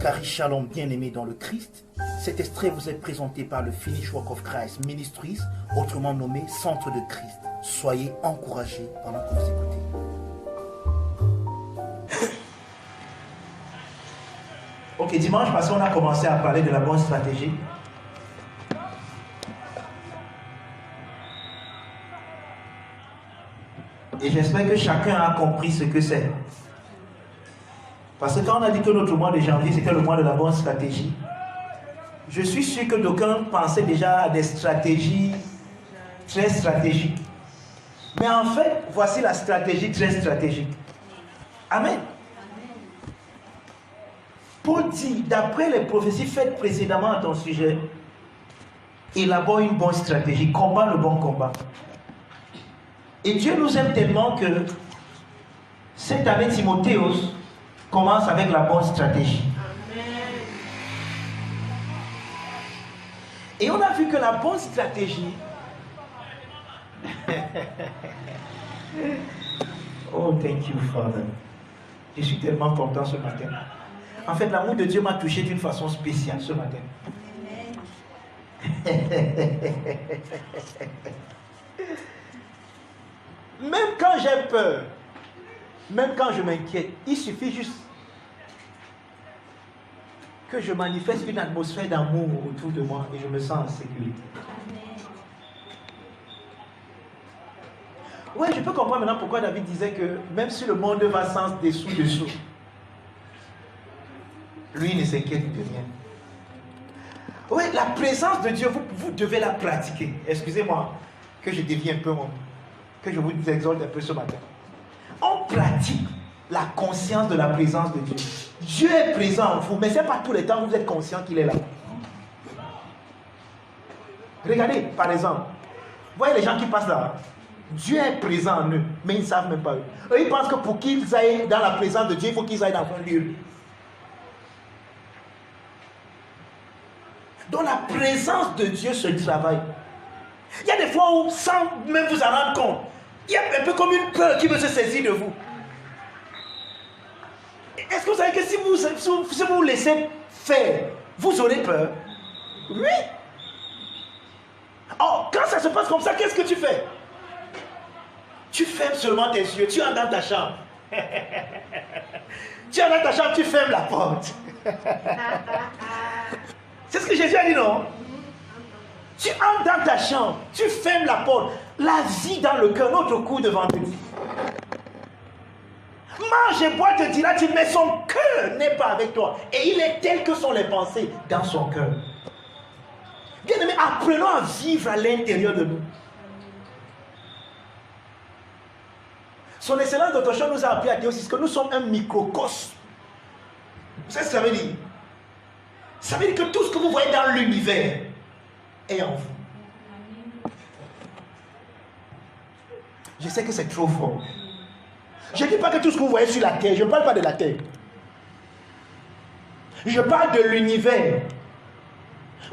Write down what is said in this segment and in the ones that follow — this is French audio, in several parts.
Cari Shalom, bien-aimés dans le Christ, cet extrait vous est présenté par le Finish Work of Christ Ministries, autrement nommé Centre de Christ. Soyez encouragés pendant que vous écoutez. Ok, dimanche passé, on a commencé à parler de la bonne stratégie. Et j'espère que chacun a compris ce que c'est. Parce que quand on a dit que notre mois de janvier, c'était le mois de la bonne stratégie, je suis sûr que d'aucuns pensaient déjà à des stratégies très stratégiques. Mais en fait, voici la stratégie très stratégique. Amen. Paul dit, d'après les prophéties faites précédemment à ton sujet, élabore une bonne stratégie, combat le bon combat. Et Dieu nous aime tellement que cette année, Timothéos commence avec la bonne stratégie. Amen. Et on a vu que la bonne stratégie... Oh, thank you, Father. Je suis tellement content ce matin. En fait, l'amour de Dieu m'a touché d'une façon spéciale ce matin. Même quand j'ai peur, même quand je m'inquiète, il suffit juste que je manifeste une atmosphère d'amour autour de moi et je me sens en sécurité. Oui, je peux comprendre maintenant pourquoi David disait que même si le monde va sans dessous, lui ne s'inquiète de rien. Oui, la présence de Dieu, vous devez la pratiquer. Excusez-moi que je deviens un peu que je vous exalte un peu ce matin. On pratique la conscience de la présence de Dieu. Dieu est présent en vous, mais ce n'est pas tous les temps que vous êtes conscient qu'il est là. Regardez, par exemple, vous voyez les gens qui passent là. Dieu est présent en eux, mais ils ne savent même pas eux. Eux, ils pensent que pour qu'ils aillent dans la présence de Dieu, il faut qu'ils aillent dans un lieu. Donc la présence de Dieu se travaille. Il y a des fois où, sans même vous en rendre compte, il y a un peu comme une peur qui veut se saisir de vous. Est-ce que vous savez que si vous laissez faire, vous aurez peur? Oui. Or, quand ça se passe comme ça, qu'est-ce que tu fais? Tu fermes seulement tes yeux, tu entres dans ta chambre. Tu entres dans ta chambre, tu fermes la porte. C'est ce que Jésus a dit, non? Tu entres dans ta chambre, tu fermes la porte. La vie dans le cœur, notre cours de vendredi. Mange et bois te dira-t-il, mais son cœur n'est pas avec toi. Et il est tel que sont les pensées dans son cœur. Bien-aimés, apprenons à vivre à l'intérieur de nous. Son Excellence Dr. Shaw nous a appris à dire aussi que nous sommes un microcosme. Vous savez ce que ça veut dire? Ça veut dire que tout ce que vous voyez dans l'univers est en vous. Je sais que c'est trop fort. Je ne dis pas que tout ce que vous voyez sur la terre, je ne parle pas de la terre. Je parle de l'univers.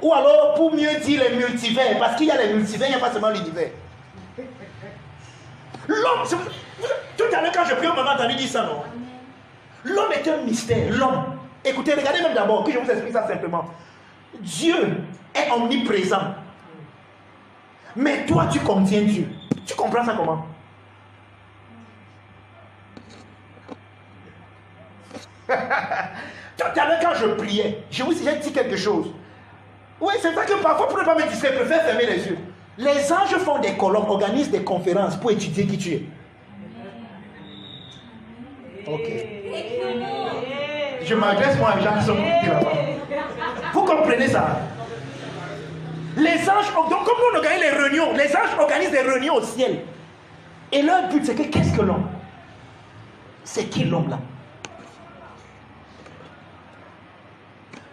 Ou alors, pour mieux dire les multivers, parce qu'il y a les multivers, il n'y a pas seulement l'univers. L'homme, tout à l'heure quand je prie, on m'a entendu dire ça, non? L'homme est un mystère, l'homme. Écoutez, regardez même d'abord, que je vous explique ça simplement. Dieu est omniprésent. Mais toi, tu contiens Dieu. Tu comprends ça comment? Tout à l'heure quand je priais, j'ai dit quelque chose. Oui, c'est vrai que parfois, pour ne pas me distraire, je préfère fermer les yeux. Les anges font des colloques, organisent des conférences pour étudier qui tu es. Ok. Je m'adresse moi aux gens qui sont connectés là-bas. Vous comprenez ça? Les anges, donc comme nous on organise les réunions, les anges organisent des réunions au ciel. Et leur but c'est que qu'est-ce que l'homme? C'est qui l'homme là?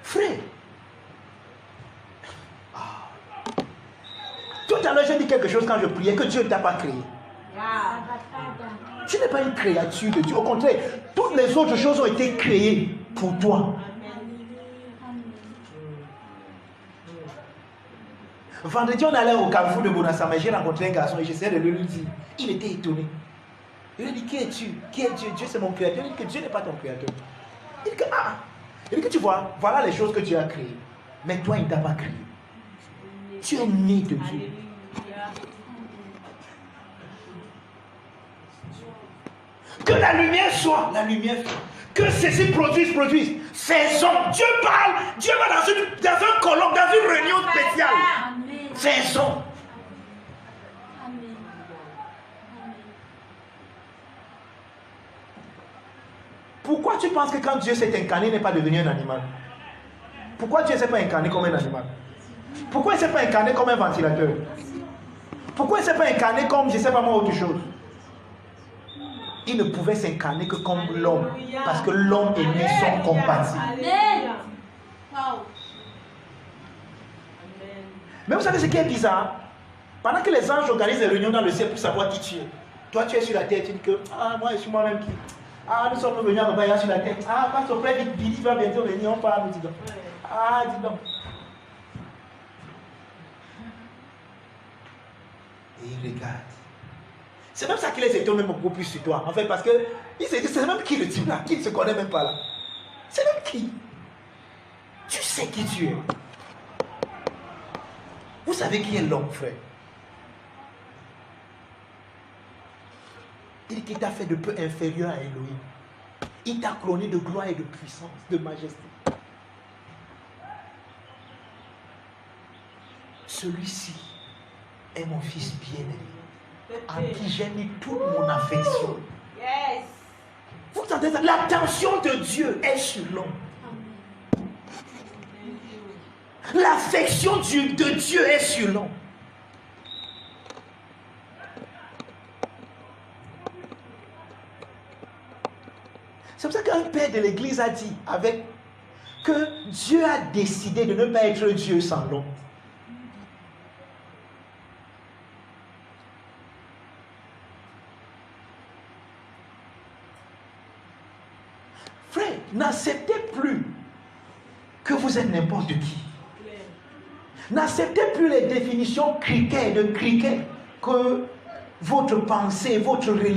Frère. Tout à l'heure j'ai dit quelque chose quand je priais, que Dieu ne t'a pas créé. Tu n'es pas une créature de Dieu. Au contraire, toutes les autres choses ont été créées pour toi. Vendredi, on allait au carrefour de Bonassama. J'ai rencontré un garçon et j'essayais de lui dire. Il était étonné. Il lui dit, qui es-tu? Qui est Dieu? Dieu c'est mon créateur. Il dit que Dieu n'est pas ton créateur. Il dit que, il dit que tu vois, voilà les choses que Dieu a créées. Mais toi, il ne t'a pas créé. Tu es né de Dieu. Que la lumière soit, la lumière soit. Que ceci produise. Faisons. Dieu parle. Dieu va dans un colloque, dans une réunion spéciale. Faisons. Pourquoi tu penses que quand Dieu s'est incarné, il n'est pas devenu un animal? Pourquoi Dieu ne s'est pas incarné comme un animal? Pourquoi il ne s'est pas incarné comme un ventilateur? Pourquoi il ne s'est pas incarné comme, je ne sais pas moi, autre chose? Il ne pouvait s'incarner que comme l'homme, parce que l'homme et lui sont compatibles. Mais vous savez ce qui est bizarre? Pendant que les anges organisent des réunions dans le ciel pour savoir qui tu es, toi tu es sur la terre, tu dis que, moi je suis moi-même qui? Nous sommes venus à Mabaya sur la tête. Passe au près, vite, Billy va bientôt venir, on parle, dis donc. Dis donc. Et il regarde. C'est même ça qui les étonne même beaucoup plus sur toi. En fait, parce que il se dit, c'est même qui le type là, qui ne se connaît même pas là. C'est même qui? Tu sais qui tu es. Vous savez qui est l'homme, frère? Il dit qu'il t'a fait de peu inférieur à Elohim. Il t'a couronné de gloire et de puissance, de majesté. Celui-ci est mon fils bien-aimé, en qui j'ai mis toute mon affection. Yes. Vous entendez ça? L'attention de Dieu est sur l'homme. L'affection de Dieu est sur l'homme. C'est pour ça qu'un père de l'église a dit que Dieu a décidé de ne pas être Dieu sans l'homme. Frère, n'acceptez plus que vous êtes n'importe qui. N'acceptez plus les définitions de criquet que votre pensée,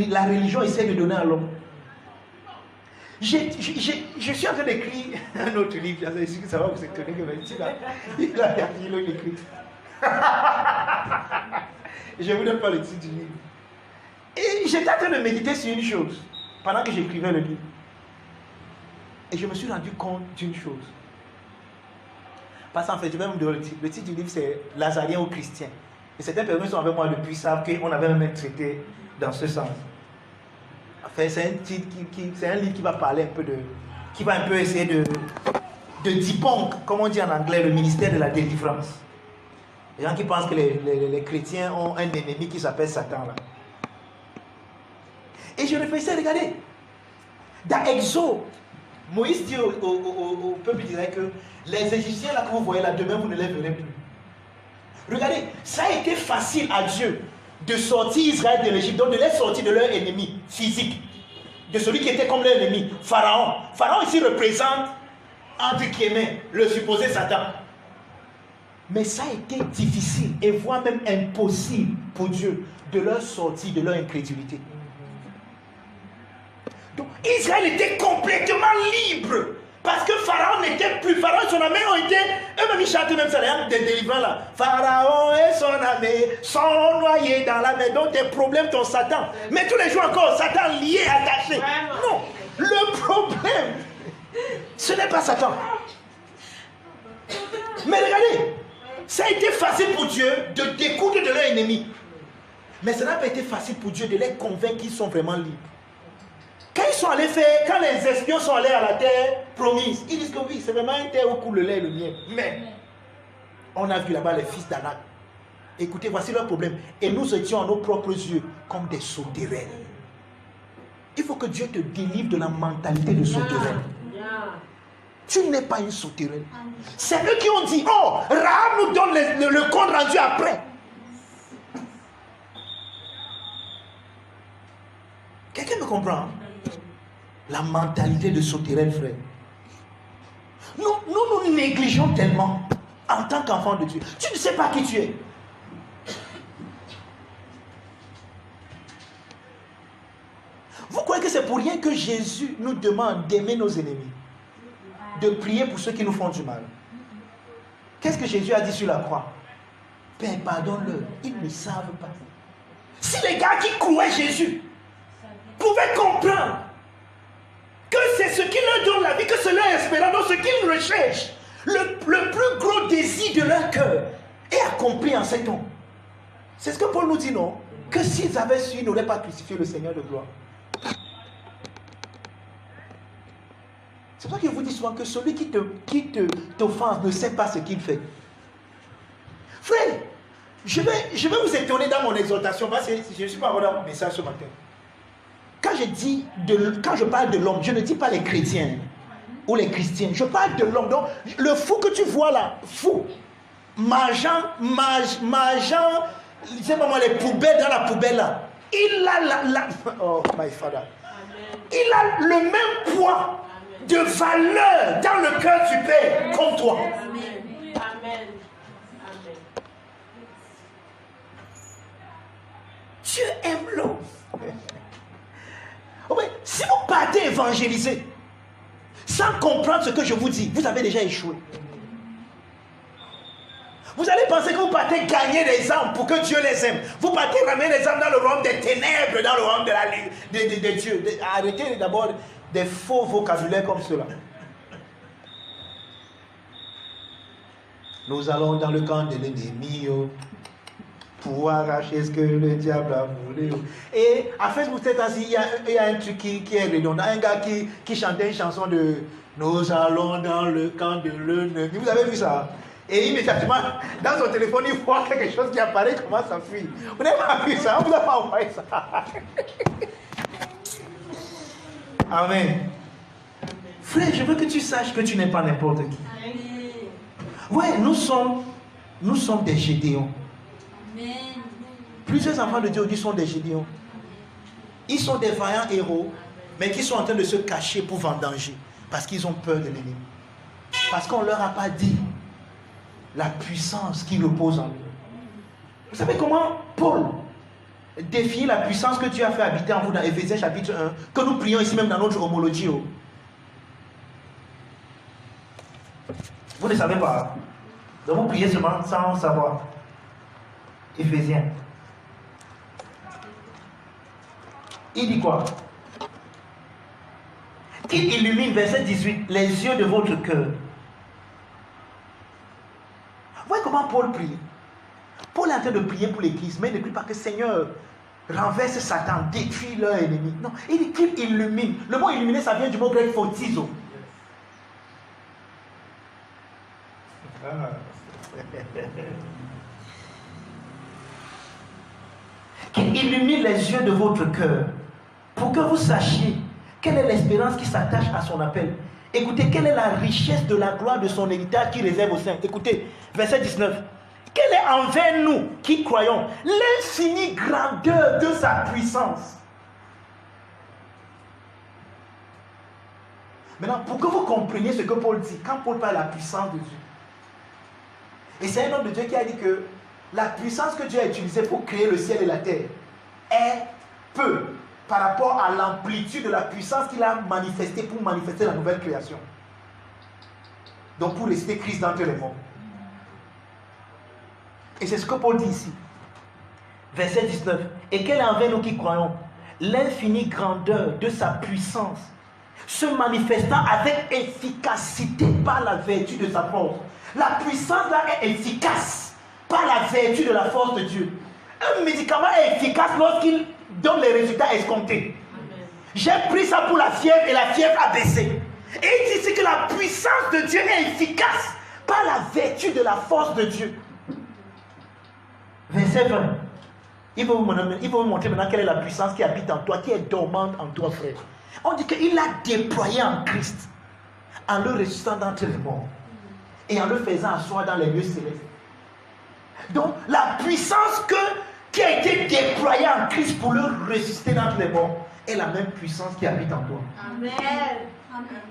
la religion essaie de donner à l'homme. Je suis en train d'écrire un autre livre, je suis sûr que ça va vous étonner que il a écrit. Je ne vous donne pas le titre du livre. Et j'étais en train de méditer sur une chose pendant que j'écrivais le livre. Et je me suis rendu compte d'une chose. Parce qu'en fait, je vais vous donner le titre. Le titre du livre, c'est Lazarien ou Chrétien. Et certaines personnes sont avec moi depuis, savent qu'on avait même traité dans ce sens. Enfin, c'est un livre qui va parler un peu qui va un peu essayer de debunk, comme on dit en anglais, le ministère de la délivrance. Les gens qui pensent que les chrétiens ont un ennemi qui s'appelle Satan là. Et je réfléchissais, regardez, dans Exode, Moïse dit au peuple d'Israël que les Égyptiens là que vous voyez là, demain vous ne les verrez plus. Regardez, ça a été facile à Dieu de sortir Israël de l'Égypte, donc de les sortir de leur ennemi physique, de celui qui était comme leur ennemi, Pharaon. Pharaon ici représente, entre guillemets, le supposé Satan. Mais ça a été difficile et voire même impossible pour Dieu de leur sortir de leur incrédulité. Donc Israël était complètement libre. Parce que Pharaon n'était plus. Pharaon et son armée ont été. Eux-mêmes ils chantent même ça, des délivrants là. Pharaon et son armée sont noyés dans la mer. Donc tes problèmes, ton Satan. Mais tous les jours encore, Satan lié, attaché. Non. Le problème, ce n'est pas Satan. Mais regardez, ça a été facile pour Dieu de découdre de leur ennemi. Mais ça n'a pas été facile pour Dieu de les convaincre qu'ils sont vraiment libres. Quand ils sont allés faire, quand les espions sont allés à la terre promise, ils disent que oui, c'est vraiment une terre où coule le lait et le miel. Mais on a vu là-bas les fils d'Anak. Écoutez, voici leur problème. Et nous étions à nos propres yeux comme des sauterelles. Il faut que Dieu te délivre de la mentalité de sauterelle. Tu n'es pas une sauterelle. C'est eux qui ont dit, oh, Rahab nous donne le compte rendu après. Quelqu'un me comprend? La mentalité de sauterelle, frère. Nous négligeons tellement en tant qu'enfant de Dieu. Tu ne sais pas qui tu es. Vous croyez que c'est pour rien que Jésus nous demande d'aimer nos ennemis, de prier pour ceux qui nous font du mal? Qu'est-ce que Jésus a dit sur la croix? Père, pardonne-leur, ils ne savent pas. Si les gars qui clouaient Jésus pouvaient comprendre que c'est ce qui leur donne la vie, que c'est leur espérance, donc ce qu'ils recherchent, le plus gros désir de leur cœur est accompli en cet homme. C'est ce que Paul nous dit, non? Que s'ils avaient su, ils n'auraient pas crucifié le Seigneur de gloire. C'est pour ça que je vous dis souvent que celui qui t'offense ne sait pas ce qu'il fait. Frère, je vais vous étonner dans mon exhortation, parce que je ne suis pas dans mon message ce matin. Quand je parle de l'homme, je ne dis pas les chrétiens ou les chrétiens. Je parle de l'homme. Donc, le fou que tu vois là, fou, mangeant, je sais pas moi, les poubelles dans la poubelle là, il a oh my father. Il a le même poids de valeur dans le cœur du Père comme toi. Amen. Amen. Dieu aime l'homme. Oh, si vous partez évangéliser sans comprendre ce que je vous dis, vous avez déjà échoué. Vous allez penser que vous partez gagner des âmes pour que Dieu les aime. Vous partez ramener les âmes dans le royaume des ténèbres, dans le royaume de Dieu. Arrêtez d'abord des faux vocabulaires comme cela. Nous allons dans le camp de l'ennemi pour arracher ce que le diable a voulu. Et à Facebook, il y a un truc qui est redondant. Un gars qui chantait une chanson de Nous allons dans le camp de l'ennemi. Vous avez vu ça? Et immédiatement, dans son téléphone, il voit quelque chose qui apparaît, il commence à fuir. Vous n'avez pas vu ça? On ne vous a pas envoyé ça. Amen. Frère, je veux que tu saches que tu n'es pas n'importe qui. Ouais, nous sommes des Gédéons. Plusieurs enfants de Dieu aujourd'hui sont des Gédéons. Ils sont des vaillants héros, mais qui sont en train de se cacher pour vendanger. Parce qu'ils ont peur de l'ennemi. Parce qu'on ne leur a pas dit la puissance qui repose en eux. Vous savez comment Paul définit la puissance que Dieu a fait habiter en vous dans Éphésiens chapitre 1, que nous prions ici même dans notre homologie. Vous ne savez pas. Donc vous priez seulement sans savoir. Éphésiens. Il dit quoi? Qu'il illumine, verset 18, les yeux de votre cœur. Voyez comment Paul prie. Paul est en train de prier pour l'église, mais il ne prie pas que Seigneur renverse Satan, détruit leur ennemi. Non, il dit qu'il illumine. Le mot illuminer, ça vient du mot grec photizo. Qu'il illumine les yeux de votre cœur pour que vous sachiez quelle est l'espérance qui s'attache à son appel. Écoutez, quelle est la richesse de la gloire de son héritage qui réserve aux saints. Écoutez, verset 19. Quelle est envers nous qui croyons l'infinie grandeur de sa puissance. Maintenant, pour que vous compreniez ce que Paul dit, quand Paul parle de la puissance de Dieu, et c'est un homme de Dieu qui a dit que la puissance que Dieu a utilisée pour créer le ciel et la terre est peu par rapport à l'amplitude de la puissance qu'il a manifestée pour manifester la nouvelle création. Donc pour rester Christ d'entre les morts. Et c'est ce que Paul dit ici. Verset 19. Et quelle est envers nous qui croyons l'infinie grandeur de sa puissance, se manifestant avec efficacité par la vertu de sa force. La puissance là est efficace par la vertu de la force de Dieu. Un médicament est efficace lorsqu'il donne les résultats escomptés. J'ai pris ça pour la fièvre et la fièvre a baissé. Et il dit ici que la puissance de Dieu est efficace par la vertu de la force de Dieu. Verset 20. Il faut vous montrer maintenant quelle est la puissance qui habite en toi, qui est dormante en toi, frère. On dit qu'il a déployé en Christ, en le ressuscitant d'entre les morts et en le faisant asseoir dans les lieux célestes. Donc, la puissance qui a été déployée en Christ pour le ressusciter d'entre les morts est la même puissance qui habite en toi. Amen. Amen.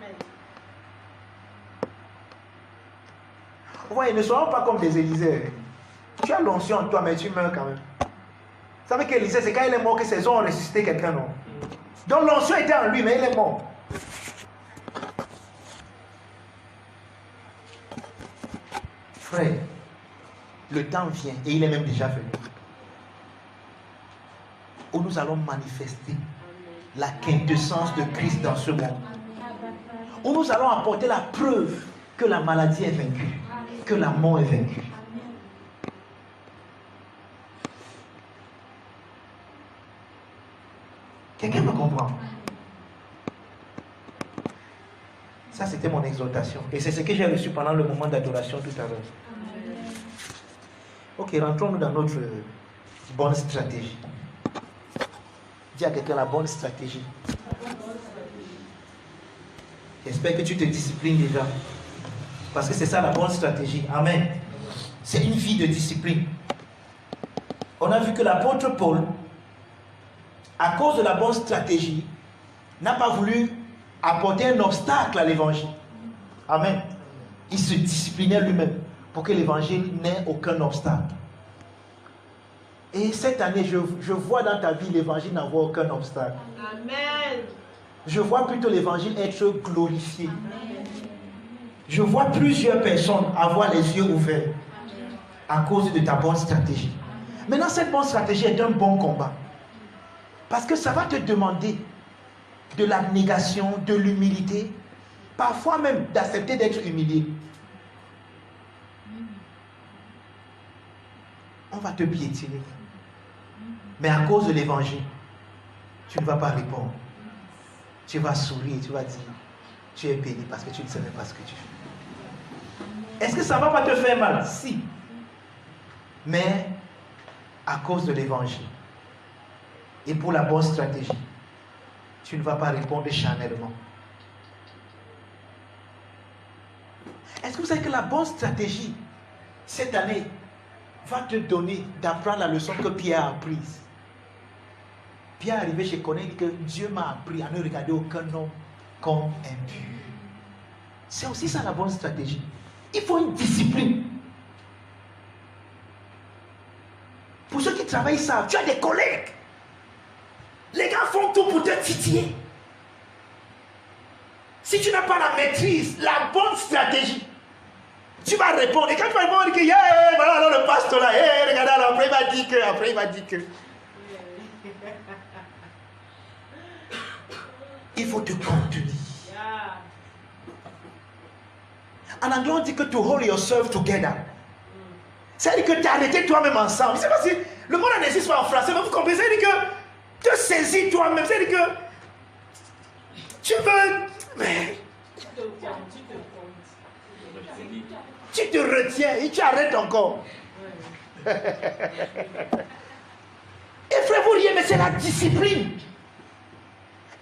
Ouais, ne soyons pas comme des Élisée. Tu as l'onction en toi, mais tu meurs quand même. Vous savez qu'Élisée, c'est quand il est mort que ses hommes ont ressuscité quelqu'un, non? Donc l'onction était en lui, mais il est mort. Frère, le temps vient, et il est même déjà venu, où nous allons manifester la quintessence de Christ dans ce monde. Où nous allons apporter la preuve que la maladie est vaincue, que la mort est vaincue. Quelqu'un me comprend? Ça, c'était mon exhortation. Et c'est ce que j'ai reçu pendant le moment d'adoration tout à l'heure. Ok, rentrons-nous dans notre bonne stratégie. Dis à quelqu'un la bonne stratégie. J'espère que tu te disciplines déjà. Parce que c'est ça la bonne stratégie. Amen. C'est une vie de discipline. On a vu que l'apôtre Paul, à cause de la bonne stratégie, n'a pas voulu apporter un obstacle à l'évangile. Amen. Il se disciplinait lui-même pour que l'évangile n'ait aucun obstacle. Et cette année, je vois dans ta vie l'évangile n'avoir aucun obstacle. Amen. Je vois plutôt l'évangile être glorifié. Je vois plusieurs personnes avoir les yeux ouverts à cause de ta bonne stratégie. Maintenant, cette bonne stratégie est un bon combat. Parce que ça va te demander de l'abnégation, de l'humilité, parfois même d'accepter d'être humilié. On va te piétiner. Mais à cause de l'évangile, tu ne vas pas répondre. Tu vas sourire, tu vas dire, tu es béni parce que tu ne sais même pas ce que tu fais. Est-ce que ça ne va pas te faire mal? Si. Mais à cause de l'évangile et pour la bonne stratégie, tu ne vas pas répondre charnellement. Est-ce que vous savez que la bonne stratégie, cette année, va te donner d'apprendre la leçon que Pierre a apprise? Pierre est arrivé chez Corneille et dit que Dieu m'a appris à ne regarder aucun homme comme impur. C'est aussi ça la bonne stratégie. Il faut une discipline. Pour ceux qui travaillent ça, tu as des collègues. Les gars font tout pour te titiller. Si tu n'as pas la maîtrise, la bonne stratégie, tu vas répondre. Et quand tu vas répondre, tu vas dire, voilà alors le pasteur là, regardez, alors après il va dire que. Il faut te contenir. En anglais, on dit que to hold yourself together. C'est-à-dire que tu as arrêté toi-même ensemble. Je ne sais pas si le mot n'existe pas en français, mais vous comprenez? C'est-à-dire que te saisis toi-même. C'est-à-dire que tu veux. Mais tu te retiens et tu arrêtes encore. Et frère, vous riez, mais c'est la discipline.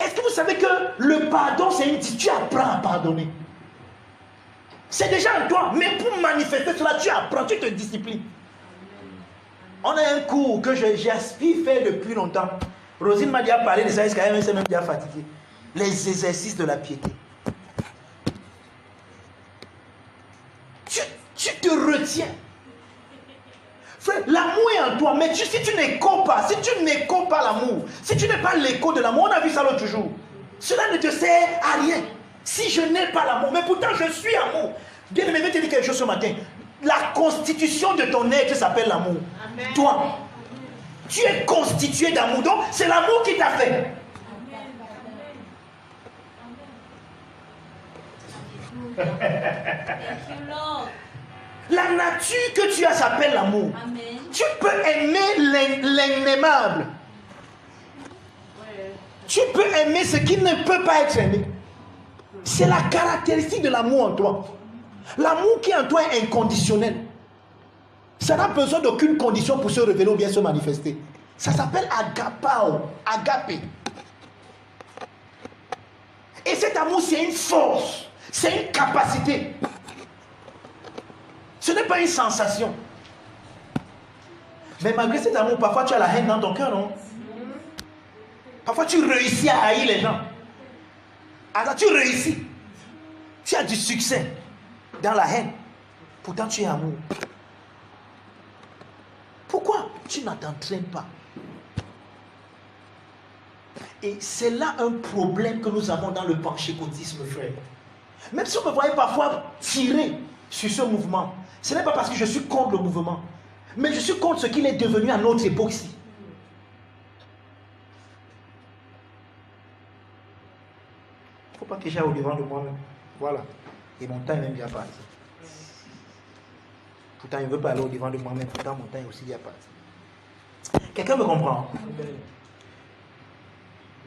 Est-ce que vous savez que le pardon, c'est une discipline? Tu apprends à pardonner. C'est déjà en toi, mais pour manifester cela, tu apprends, tu te disciplines. On a un cours que j'aspire faire depuis longtemps. Rosine m'a déjà parlé de ça, elle s'est même déjà fatiguée. Les exercices de la piété. Tu te retiens. Frère, l'amour est en toi, mais si tu n'écoutes pas, l'amour, si tu n'es pas l'écho de l'amour, on a vu ça l'autre jour, cela ne te sert à rien. Si je n'ai pas l'amour, mais pourtant je suis amour. Bien aimé, je vais te dire quelque chose ce matin. La constitution de ton être s'appelle l'amour. Toi, tu es constitué d'amour, donc c'est l'amour qui t'a fait. La nature que tu as s'appelle l'amour. Tu peux aimer l'inaimable. Tu peux aimer ce qui ne peut pas être aimé. C'est la caractéristique de l'amour en toi. L'amour qui est en toi est inconditionnel. Ça n'a besoin d'aucune condition pour se révéler ou bien se manifester. Ça s'appelle agapao, agapé. Et cet amour, c'est une force, c'est une capacité. Ce n'est pas une sensation. Mais malgré cet amour, parfois tu as la haine dans ton cœur, non? Parfois tu réussis à haïr les gens. Alors tu réussis. Tu as du succès dans la haine. Pourtant tu es amour. Pourquoi tu ne t'entraînes pas? Et c'est là un problème que nous avons dans le pentecôtisme, frère. Même si on me voyait parfois tirer sur ce mouvement, ce n'est pas parce que je suis contre le mouvement, mais je suis contre ce qu'il est devenu à notre époque-ci. Il ne faut pas que j'aille au devant de moi-même. Voilà. Et mon temps est même déjà parti. Pourtant, il ne veut pas aller au devant de moi-même. Pourtant, mon temps est aussi déjà parti. Quelqu'un me comprend?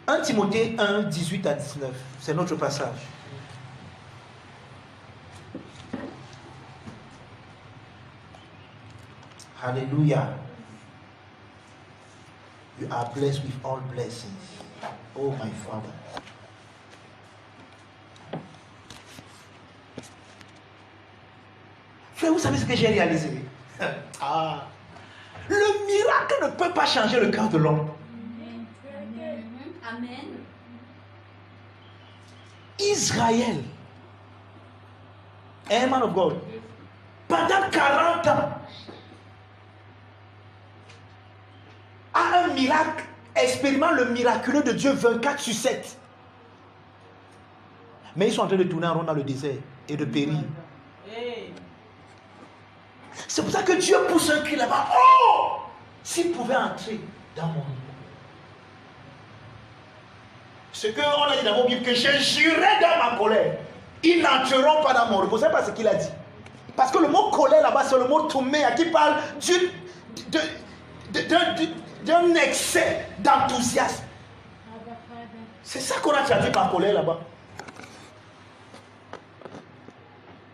1 Timothée 1, 18 à 19. C'est notre passage. Hallelujah. You are blessed with all blessings. Oh my Father. Frère, vous savez ce que j'ai réalisé? Le miracle ne peut pas changer le cœur de l'homme. Amen. Israël, un man of God, pendant 40 ans, a un miracle, expérimente le miraculeux de Dieu 24/7. Mais ils sont en train de tourner en rond dans le désert et de périr. C'est pour ça que Dieu pousse un cri là-bas. Oh! S'il pouvait entrer dans mon monde. Ce qu'on a dit dans mon Bible, que je jurais dans ma colère. Ils n'entreront pas dans mon repos. C'est pas ce qu'il a dit. Parce que le mot colère là-bas, c'est le mot toumea qui parle d'un excès d'enthousiasme. C'est ça qu'on a traduit par colère là-bas.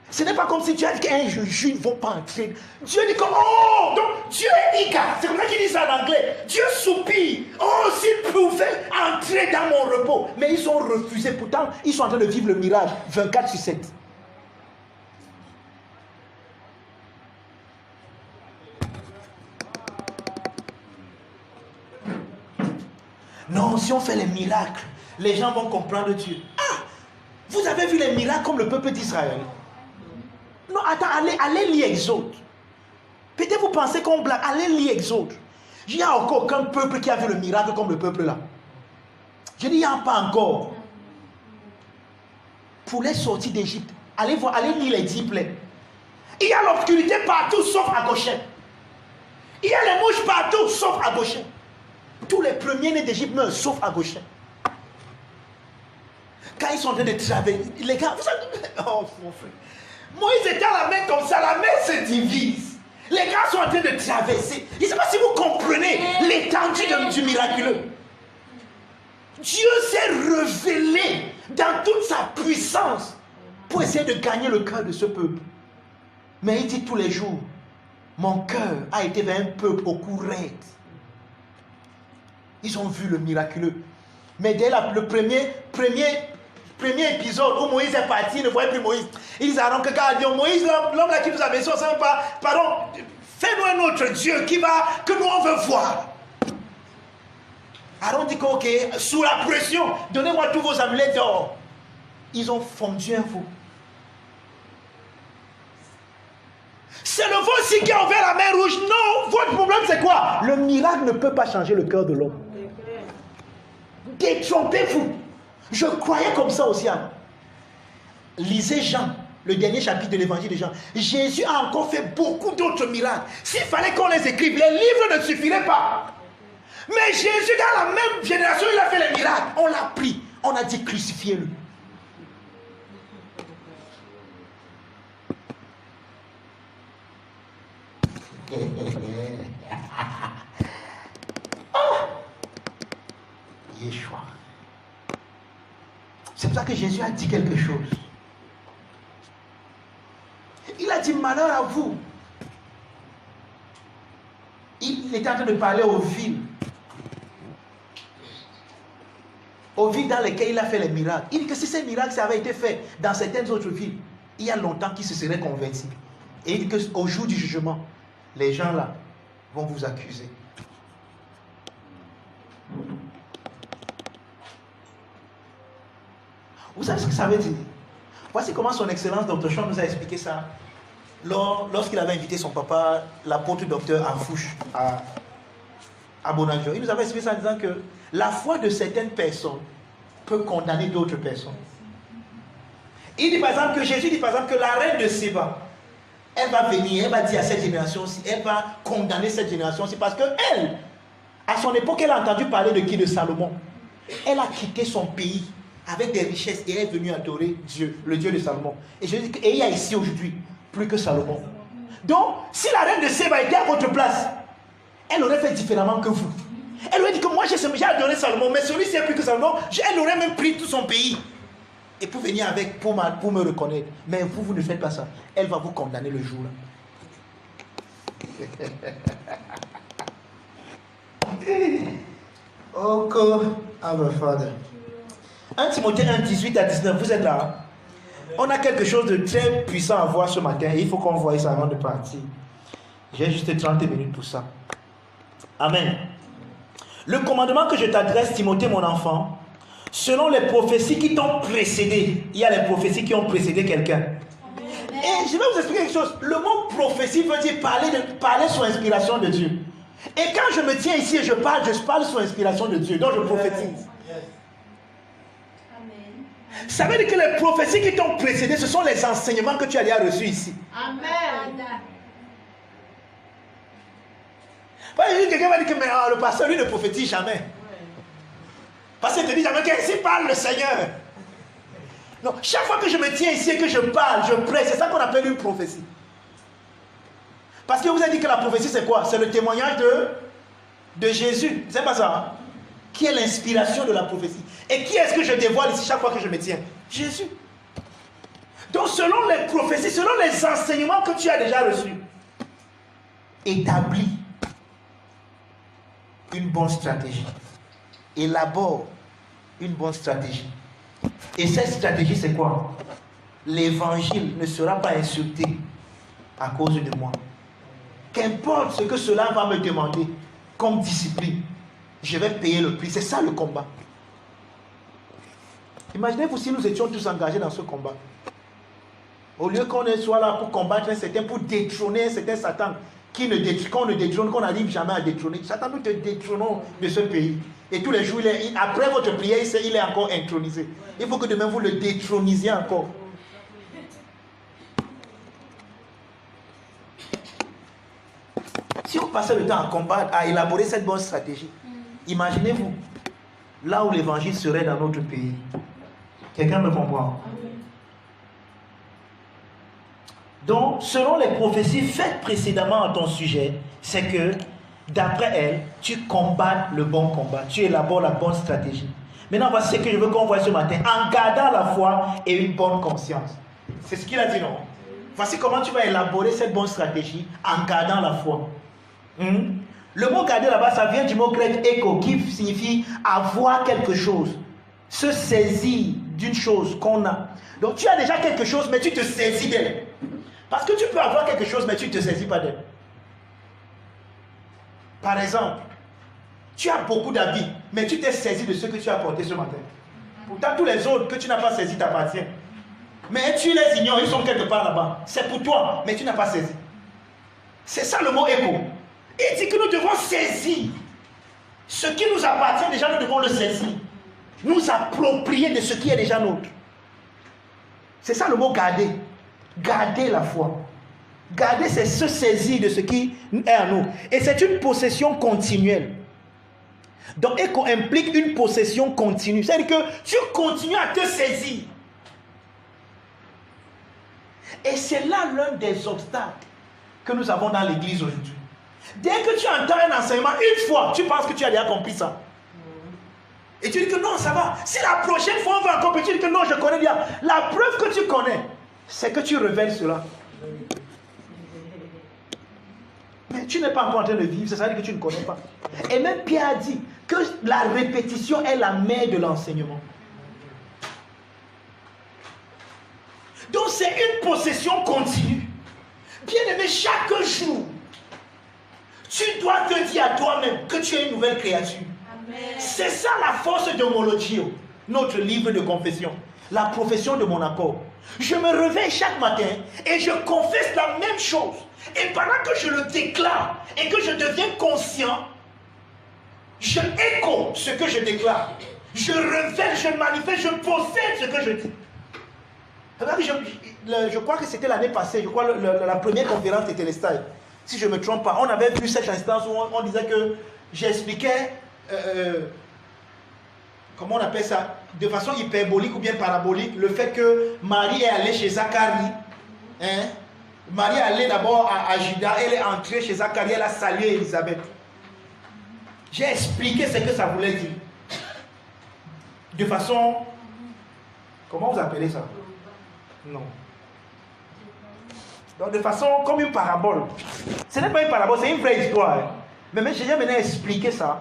Ce n'est pas comme si Dieu a dit qu'un juge ne vont pas entrer. Dieu dit que, oh, donc Dieu est eager. C'est comme ça qu'il dit ça en anglais. Dieu soupire. Oh, s'ils pouvaient entrer dans mon repos. Mais ils ont refusé. Pourtant, ils sont en train de vivre le miracle 24/7. Non, si on fait les miracles, les gens vont comprendre Dieu. Ah, vous avez vu les miracles comme le peuple d'Israël? Non, attends, allez lire Exode. Peut-être vous pensez qu'on blague. Allez lire Exode. Il n'y a encore aucun peuple qui a vu le miracle comme le peuple là. Je dis, il n'y a pas encore. Pour les sorties d'Égypte, allez voir, allez lire les 10 plaies. Il y a l'obscurité partout sauf à Goshen. Il y a les mouches partout sauf à Goshen. Tous les premiers-nés d'Égypte meurent sauf à Goshen. Quand ils sont en train de traverser, les gars, vous savez, oh mon frère. Moïse était à la mer comme ça, la mer se divise. Les gars sont en train de traverser. Je ne sais pas si vous comprenez l'étendue du miraculeux. Dieu s'est révélé dans toute sa puissance pour essayer de gagner le cœur de ce peuple. Mais il dit tous les jours, mon cœur a été vers un peuple au cou raide. Ils ont vu le miraculeux. Mais dès le premier épisode où Moïse est parti, il ne voyait plus Moïse. Il disait à Aaron que Moïse, l'homme là qui nous a versé, on ne sait pas, pardon, fais-nous un autre Dieu que nous on veut voir. Aaron dit que, ok, sous la pression, donnez-moi tous vos amulets d'or. Ils ont fondu un veau. C'est le veau aussi qui a ouvert la mer rouge. Non, votre problème c'est quoi? Le miracle ne peut pas changer le cœur de l'homme. Détrompez-vous. Je croyais comme ça aussi. Lisez Jean, le dernier chapitre de l'évangile de Jean. Jésus a encore fait beaucoup d'autres miracles. S'il fallait qu'on les écrive, les livres ne suffiraient pas. Mais Jésus, dans la même génération, il a fait les miracles. On l'a pris. On a dit crucifiez-le. Yeshua. C'est pour ça que Jésus a dit quelque chose. Il a dit malheur à vous. Il était en train de parler aux villes. Aux villes dans lesquelles il a fait les miracles. Il dit que si ces miracles ça avait été fait dans certaines autres villes, il y a longtemps qu'ils se seraient convertis. Et il dit qu'au jour du jugement, les gens là vont vous accuser. Vous savez ce que ça veut dire? Voici comment son excellence Dr. Chon nous a expliqué ça lorsqu'il avait invité son papa, l'apôtre docteur Afouche, à à Bonadio, il nous avait expliqué ça en disant que la foi de certaines personnes peut condamner d'autres personnes. Il dit par exemple que Jésus dit par exemple que la reine de Séba, elle va venir, elle va dire à cette génération-ci, elle va condamner cette génération-ci parce que elle, à son époque, elle a entendu parler de qui? De Salomon. Elle a quitté son pays avec des richesses et elle est venue adorer Dieu, le Dieu de Salomon. Et je dis qu'il y a ici aujourd'hui plus que Salomon. Donc, si la reine de Séba était à votre place, elle aurait fait différemment que vous. Elle aurait dit que moi j'ai adoré Salomon, mais celui-ci est plus que Salomon. Elle aurait même pris tout son pays et pour venir avec, pour me reconnaître. Mais vous ne faites pas ça. Elle va vous condamner le jour-là. Oh God, our Father. 1 Timothée 1, 18 à 19, vous êtes là. Hein? On a quelque chose de très puissant à voir ce matin. Et il faut qu'on voie ça avant de partir. J'ai juste 30 minutes pour ça. Amen. Le commandement que je t'adresse, Timothée, mon enfant, selon les prophéties qui t'ont précédé. Il y a les prophéties qui ont précédé quelqu'un. Et je vais vous expliquer quelque chose. Le mot prophétie veut dire parler sous inspiration de Dieu. Et quand je me tiens ici et je parle sous inspiration de Dieu. Donc je prophétise. Ça veut dire que les prophéties qui t'ont précédé, ce sont les enseignements que tu as déjà reçus ici. Amen. Quelqu'un va dire que mais, le pasteur, lui, ne prophétise jamais. Parce qu'il te dit jamais qu'ici parle le Seigneur. Non, chaque fois que je me tiens ici et que je parle, je prêche, c'est ça qu'on appelle une prophétie. Parce que vous avez dit que la prophétie, c'est quoi? C'est le témoignage de Jésus. C'est pas ça, hein? Qui est l'inspiration de la prophétie. Et qui est-ce que je dévoile ici chaque fois que je me tiens? Jésus. Donc, selon les prophéties, selon les enseignements que tu as déjà reçus, établis une bonne stratégie. Élabore une bonne stratégie. Et cette stratégie, c'est quoi? L'évangile ne sera pas insulté à cause de moi. Qu'importe ce que cela va me demander comme discipline, je vais payer le prix. C'est ça le combat. Imaginez-vous si nous étions tous engagés dans ce combat. Au lieu qu'on soit là pour combattre un certain, pour détrôner un certain Satan, qu'on n'arrive jamais à détrôner. Satan, nous te détrônons de ce pays. Et tous les jours, après votre prière, il est encore intronisé. Il faut que demain vous le détronisiez encore. Si on passait le temps à combattre, à élaborer cette bonne stratégie, imaginez-vous, là où l'évangile serait dans notre pays. Quelqu'un me comprend? Donc, selon les prophéties faites précédemment à ton sujet, c'est que, d'après elles, tu combats le bon combat, tu élabores la bonne stratégie. Maintenant, voici ce que je veux qu'on voit ce matin, en gardant la foi et une bonne conscience. C'est ce qu'il a dit, non? Voici comment tu vas élaborer cette bonne stratégie en gardant la foi. Le mot garder là-bas, ça vient du mot grec écho, qui signifie avoir quelque chose, se saisir d'une chose qu'on a. Donc tu as déjà quelque chose, mais tu te saisis d'elle. Parce que tu peux avoir quelque chose, mais tu ne te saisis pas d'elle. Par exemple, tu as beaucoup d'habits, mais tu t'es saisi de ce que tu as porté ce matin. Pourtant, tous les autres que tu n'as pas saisi t'appartiennent. Mais tu les ignores, ils sont quelque part là-bas. C'est pour toi, mais tu n'as pas saisi. C'est ça le mot écho. Il dit que nous devons saisir. Ce qui nous appartient déjà, nous devons le saisir. Nous approprier de ce qui est déjà nôtre. C'est ça le mot garder. Garder la foi. Garder, c'est se saisir de ce qui est à nous. Et c'est une possession continuelle. Donc, écho implique une possession continue. C'est-à-dire que tu continues à te saisir. Et c'est là l'un des obstacles que nous avons dans l'église aujourd'hui. Dès que tu entends un enseignement, une fois, tu penses que tu as déjà compris ça. Et tu dis que non, ça va. Si la prochaine fois on va encore, tu dis que non, je connais bien. La preuve que tu connais, c'est que tu révèles cela. Mais tu n'es pas encore en train de vivre, ça veut dire que tu ne connais pas. Et même Pierre a dit que la répétition est la mère de l'enseignement. Donc c'est une possession continue. Bien aimé, chaque jour, tu dois te dire à toi-même que tu es une nouvelle créature. C'est ça la force de Mologio, notre livre de confession, la profession de mon accord. Je me réveille chaque matin et je confesse la même chose. Et pendant que je le déclare et que je deviens conscient, Je écho ce que je déclare. Je révèle, je manifeste, je possède ce que je dis. Je crois que c'était l'année passée, je crois la première conférence de Téléstal. Si je ne me trompe pas, on avait vu cette instance où on disait que j'expliquais, comment on appelle ça, de façon hyperbolique ou bien parabolique, le fait que Marie est allée chez Zacharie. Hein? Marie est allée d'abord à Juda, elle est entrée chez Zacharie, elle a salué Élisabeth. J'ai expliqué ce que ça voulait dire. De façon, comment vous appelez ça? Non. Donc de façon comme une parabole. Ce n'est pas une parabole, c'est une vraie histoire. Mais j'ai venu expliquer ça.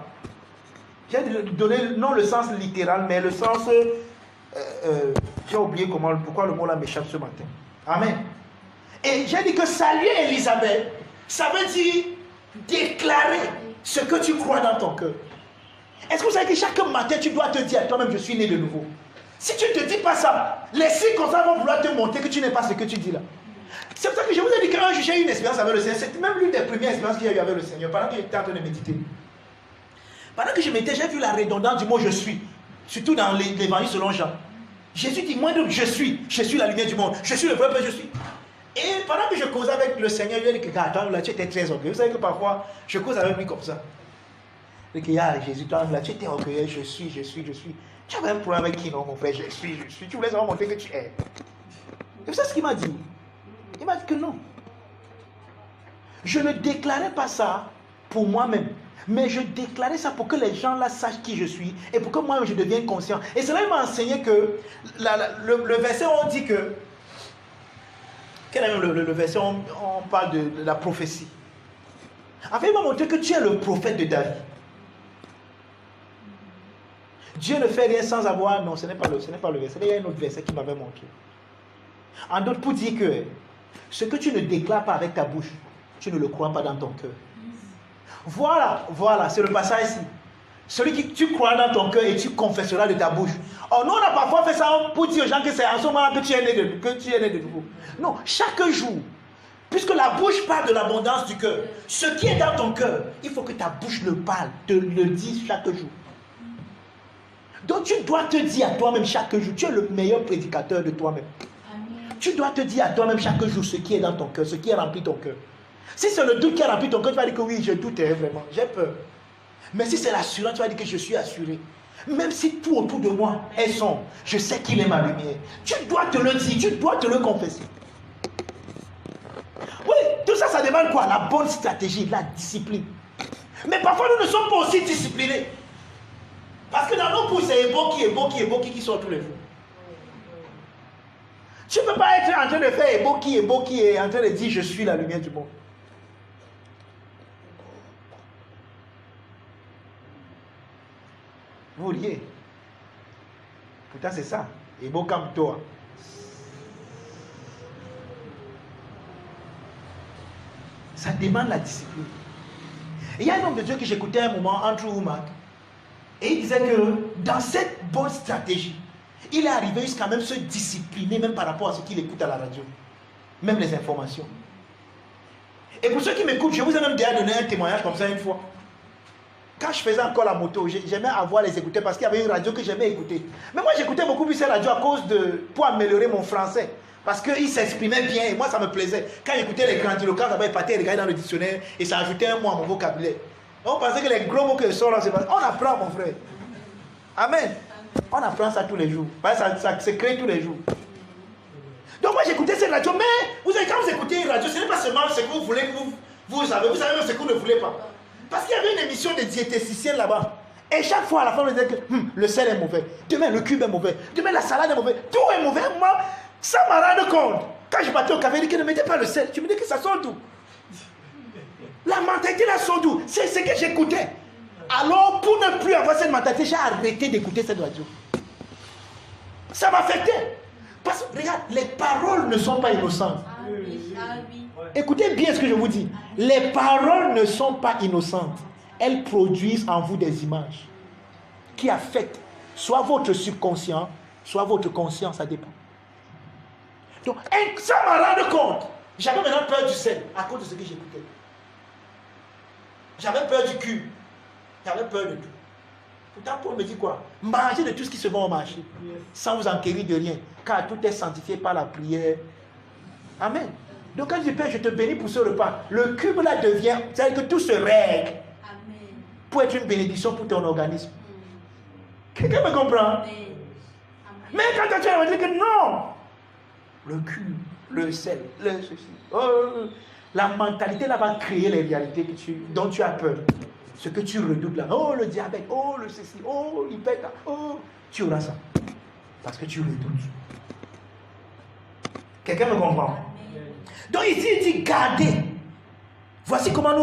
J'ai donné non le sens littéral, mais le sens... j'ai oublié pourquoi le mot là m'échappe ce matin. Amen. Et j'ai dit que saluer Élisabeth, ça veut dire déclarer ce que tu crois dans ton cœur. Est-ce que vous savez que chaque matin, tu dois te dire à toi-même, je suis né de nouveau. Si tu ne te dis pas ça, les circonstances vont vouloir te montrer que tu n'es pas ce que tu dis là. C'est pour ça que je vous ai dit qu'un jour j'ai eu une expérience avec le Seigneur. C'était même l'une des premières expériences que j'ai eues avec le Seigneur, pendant que j'étais en train de méditer. Pendant que je méditais, j'ai vu la redondance du mot je suis. Surtout dans l'évangile selon Jean. Jésus dit, moi donc je suis la lumière du monde. Je suis le vrai peuple, je suis. Et pendant que je causais avec le Seigneur, je lui ai dit que attends, là tu étais très orgueilleux. Vous savez que parfois, je cause avec lui comme ça. Je dis que Jésus, toi là tu étais orgueilleux, je suis. Tu avais un problème avec qui non mon frère, je suis. Tu voulais savoir montrer que tu es. Et vous savez ce qu'il m'a dit? Il m'a dit que non. Je ne déclarais pas ça pour moi-même. Mais je déclarais ça pour que les gens là sachent qui je suis et pour que moi je devienne conscient. Et cela m'a enseigné que le verset on dit que... Quel est le verset on parle de la prophétie. En fait, il m'a montré que tu es le prophète de David. Dieu ne fait rien sans avoir... Non, ce n'est pas le verset. Il y a un autre verset qui m'avait montré. En d'autres, pour dire que ce que tu ne déclares pas avec ta bouche, tu ne le crois pas dans ton cœur. Voilà, c'est le passage ici. Celui qui tu crois dans ton cœur et tu confesseras de ta bouche. Oh, nous on a parfois fait ça pour dire aux gens que c'est en ce moment que tu es né de nouveau. Non, chaque jour, puisque la bouche parle de l'abondance du cœur, ce qui est dans ton cœur, il faut que ta bouche le parle, le dise chaque jour. Donc tu dois te dire à toi-même chaque jour, tu es le meilleur prédicateur de toi-même. Tu dois te dire à toi-même chaque jour ce qui est dans ton cœur, ce qui est rempli ton cœur. Si c'est le doute qui a rempli ton cœur, tu vas dire que oui, je doute vraiment, j'ai peur. Mais si c'est l'assurance, tu vas dire que je suis assuré. Même si tout autour de moi est sombre, je sais qu'il est ma lumière. Tu dois te le dire, tu dois te le confesser. Oui, tout ça, ça demande quoi? La bonne stratégie, la discipline. Mais parfois, nous ne sommes pas aussi disciplinés. Parce que dans nos pouces, c'est Eboki qui sort tous les jours. Tu ne peux pas être en train de faire Eboki et en train de dire je suis la lumière du monde. Vous liez. Pourtant c'est ça. Ebokamtoa. Ça demande la discipline. Et il y a un homme de Dieu que j'écoutais un moment, Andrew Womack, et il disait que dans cette bonne stratégie, il est arrivé jusqu'à même se discipliner, même par rapport à ce qu'il écoute à la radio. Même les informations. Et pour ceux qui m'écoutent, je vous ai même déjà donné un témoignage comme ça une fois. Quand je faisais encore la moto, j'aimais avoir les écouteurs parce qu'il y avait une radio que j'aimais écouter. Mais moi, j'écoutais beaucoup plus cette radio pour améliorer mon français. Parce qu'il s'exprimait bien et moi, ça me plaisait. Quand j'écoutais les grandiloquents, ça va partir regarder dans le dictionnaire et ça ajoutait un mot à mon vocabulaire. On pensait que les gros mots que je sors là, c'est pas... On apprend, mon frère. Amen. On apprend ça tous les jours. Ça se crée tous les jours. Donc moi, j'écoutais cette radio. Mais vous savez, quand vous écoutez une radio, ce n'est pas seulement ce que vous voulez que vous savez. Vous savez même ce que vous ne voulez pas. Parce qu'il y avait une émission de diététicienne là-bas. Et chaque fois, à la fin, on disait que le sel est mauvais. Demain, le cube est mauvais. Demain, la salade est mauvaise. Tout est mauvais. Moi, ça m'a rendu compte. Quand je battais au café, il dit que ne mettez pas le sel. Tu me dis que ça sort d'où? La mentalité là sort d'où? C'est ce que j'écoutais. Alors, pour ne plus avoir cette mentalité, j'ai arrêté d'écouter cette radio. Ça m'affectait. Parce que, regarde, les paroles ne sont pas innocentes. Écoutez bien ce que je vous dis. Les paroles ne sont pas innocentes. Elles produisent en vous des images qui affectent soit votre subconscient, soit votre conscience, ça dépend. Donc, ça m'a rendu compte. J'avais maintenant peur du sel à cause de ce que j'écoutais. J'avais peur du cul. J'avais peur de tout. Pourtant, Paul me dit quoi? Mangez de tout ce qui se vend au marché, sans vous enquérir de rien, car tout est sanctifié par la prière. Amen. Donc quand je dis Père, je te bénis pour ce repas, le cube là devient, c'est-à-dire que tout se règle. Amen. Pour être une bénédiction pour ton organisme. Quelqu'un me comprend? Amen. Mais quand tu vas dire que non, le cube, le sel, le ceci, oh, la mentalité là va créer les réalités dont tu as peur. Ce que tu redoutes là, oh le diabète, oh le ceci, oh l'hypète, oh, tu auras ça. Parce que tu redoutes. Quelqu'un me comprend? Donc ici il dit garder. Voici comment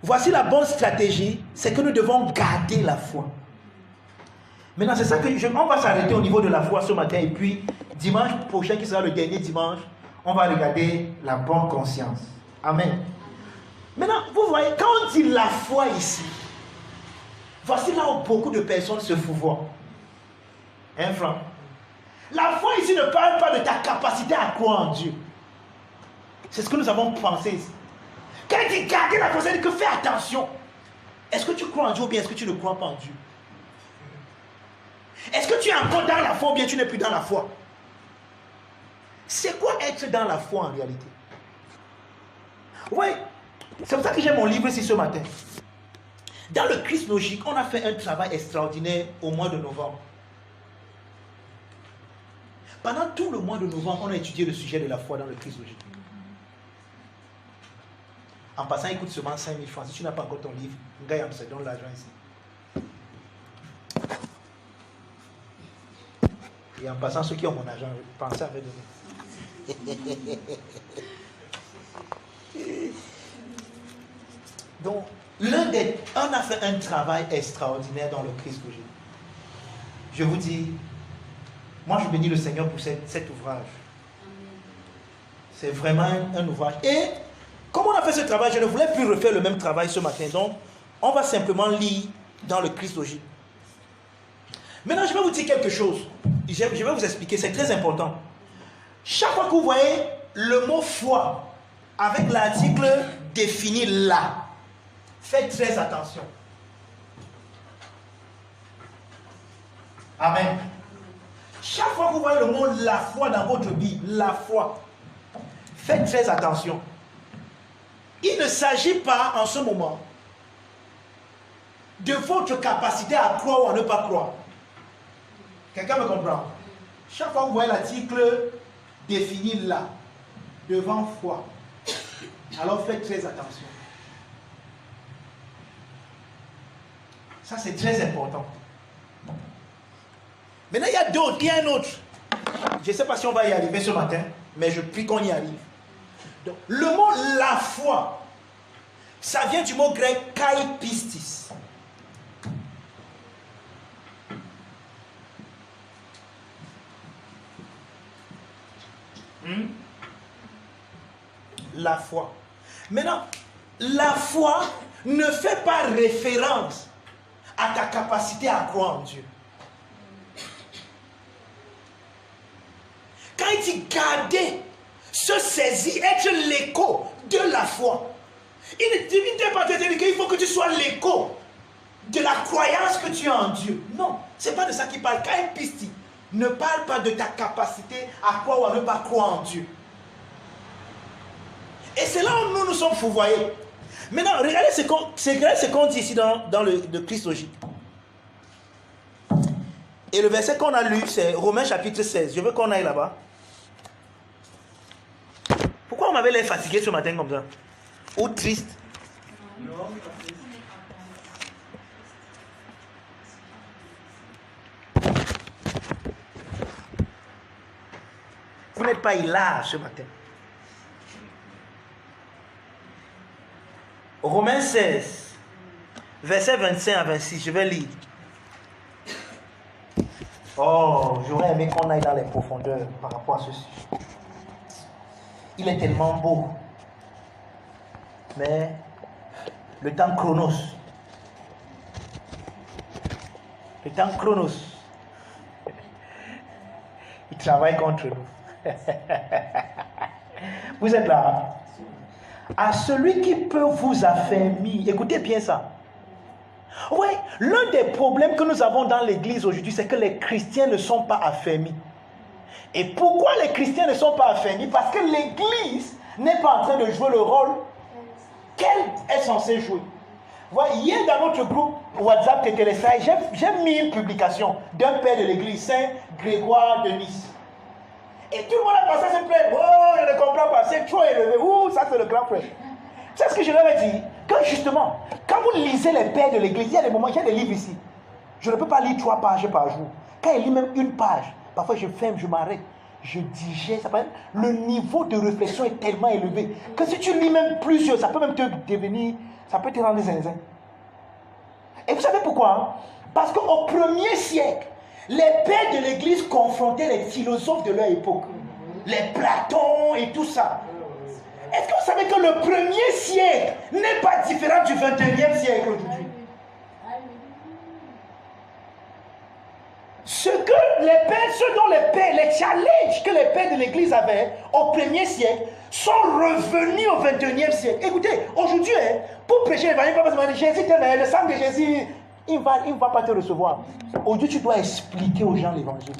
voici la bonne stratégie, c'est que nous devons garder la foi. Maintenant c'est ça que on va s'arrêter au niveau de la foi ce matin et puis dimanche prochain qui sera le dernier dimanche, on va regarder la bonne conscience. Amen. Maintenant, vous voyez, quand on dit la foi ici, voici là où beaucoup de personnes se fourvoient. Hein, Franck? La foi ici ne parle pas de ta capacité à croire en Dieu. C'est ce que nous avons pensé. Quand il dit garder la foi, c'est que fais attention. Est-ce que tu crois en Dieu ou bien est-ce que tu ne crois pas en Dieu? Est-ce que tu es encore dans la foi ou bien tu n'es plus dans la foi? C'est quoi être dans la foi en réalité? Oui, c'est pour ça que j'ai mon livre ici ce matin. Dans le Christ logique, on a fait un travail extraordinaire au mois de novembre. Pendant tout le mois de novembre, on a étudié le sujet de la foi dans le Christ logique. En passant, il coûte seulement 5 000 francs. Si tu n'as pas encore ton livre, Ngayam se donne l'argent ici. Et en passant, ceux qui ont mon argent, pensez à me donner. Donc, on a fait un travail extraordinaire dans le Christ logique. Je vous dis, moi je bénis le Seigneur pour cet ouvrage. C'est vraiment un ouvrage. Et comme on a fait ce travail, je ne voulais plus refaire le même travail ce matin. Donc, on va simplement lire dans le Christ logique. Maintenant, je vais vous dire quelque chose. Je vais vous expliquer, c'est très important. Chaque fois que vous voyez le mot foi avec l'article défini là, faites très attention. Amen. Chaque fois que vous voyez le mot la foi dans votre Bible, la foi, faites très attention. Il ne s'agit pas en ce moment de votre capacité à croire ou à ne pas croire. Quelqu'un me comprend? Chaque fois que vous voyez l'article défini là, devant foi, alors faites très attention. Ça, c'est très important. Maintenant, il y a d'autres, il y a un autre. Je ne sais pas si on va y arriver ce matin, mais je prie qu'on y arrive. Donc, le mot la foi, ça vient du mot grec kai pistis. La foi. Maintenant, la foi ne fait pas référence à ta capacité à croire en Dieu. Quand il dit garder, se saisir, être l'écho de la foi, il ne dit pas qu'il faut que tu sois l'écho de la croyance que tu as en Dieu. Non, ce n'est pas de ça qu'il parle. Quand il pistit, ne parle pas de ta capacité à croire ou à ne pas croire en Dieu. Et c'est là où nous sommes fourvoyés. Maintenant, regardez ce qu'on dit ici dans le Christ logique. Et le verset qu'on a lu, c'est Romains chapitre 16. Je veux qu'on aille là-bas. Pourquoi on m'avait l'air fatigué ce matin comme ça? Ou triste? Vous n'êtes pas hilar ce matin. Romains 16, verset 25 à 26, je vais lire. Oh, j'aurais aimé qu'on aille dans les profondeurs par rapport à ce sujet. Il est tellement beau. Mais le temps chronos. Le temps chronos. Il travaille contre nous. Vous êtes là? À celui qui peut vous affermir. Écoutez bien ça. Oui, l'un des problèmes que nous avons dans l'église aujourd'hui, c'est que les chrétiens ne sont pas affermis. Et pourquoi les chrétiens ne sont pas affermis? Parce que l'église n'est pas en train de jouer le rôle qu'elle est censée jouer. Voilà, hier dans notre groupe WhatsApp de Télésaï, j'ai mis une publication d'un père de l'église, Saint Grégoire de Nice. Et tout le monde a passé à se plaindre. Oh, je ne comprends pas, c'est trop élevé. Ouh, ça c'est le grand frère. C'est ce que je leur ai dit. Que justement, quand vous lisez les pères de l'église, il y a des moments, il y a des livres ici. Je ne peux pas lire 3 pages par jour. Quand il lit même une page, parfois je ferme, je m'arrête. Je digère, ça peut être, le niveau de réflexion est tellement élevé que si tu lis même plusieurs, ça peut même te devenir, ça peut te rendre zinzin. Et vous savez pourquoi? Parce qu'au 1er siècle, les pères de l'église confrontaient les philosophes de leur époque, les Platon et tout ça. Est-ce que vous savez que le 1er siècle n'est pas différent du 21e siècle aujourd'hui? Ce dont les challenges que les pères de l'église avaient au 1er siècle sont revenus au 21e siècle. Écoutez, aujourd'hui, pour prêcher l'évangile, pas besoin de Jésus, le sang de Jésus, il ne va pas te recevoir. Aujourd'hui, tu dois expliquer aux gens l'évangile.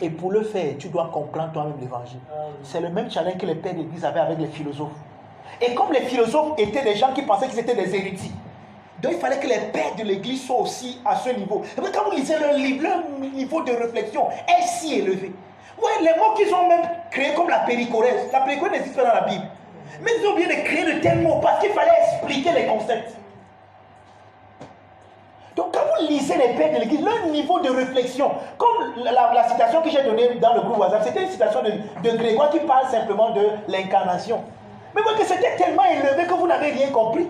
Et pour le faire, tu dois comprendre toi-même l'évangile. C'est le même challenge que les pères de l'église avaient avec les philosophes. Et comme les philosophes étaient des gens qui pensaient qu'ils étaient des érudits, donc il fallait que les pères de l'église soient aussi à ce niveau. Et puis quand vous lisez leur livre, leur niveau de réflexion est si élevé. Oui, les mots qu'ils ont même créés comme la péricorèse. La péricorèse n'existe pas dans la Bible. Mais ils ont oublié de créer de tels mots parce qu'il fallait expliquer les concepts. Donc quand vous lisez les pères de l'église, leur niveau de réflexion, comme la citation que j'ai donnée dans le groupe WhatsApp, c'était une citation de Grégoire qui parle simplement de l'incarnation. Mais vous voyez que c'était tellement élevé que vous n'avez rien compris.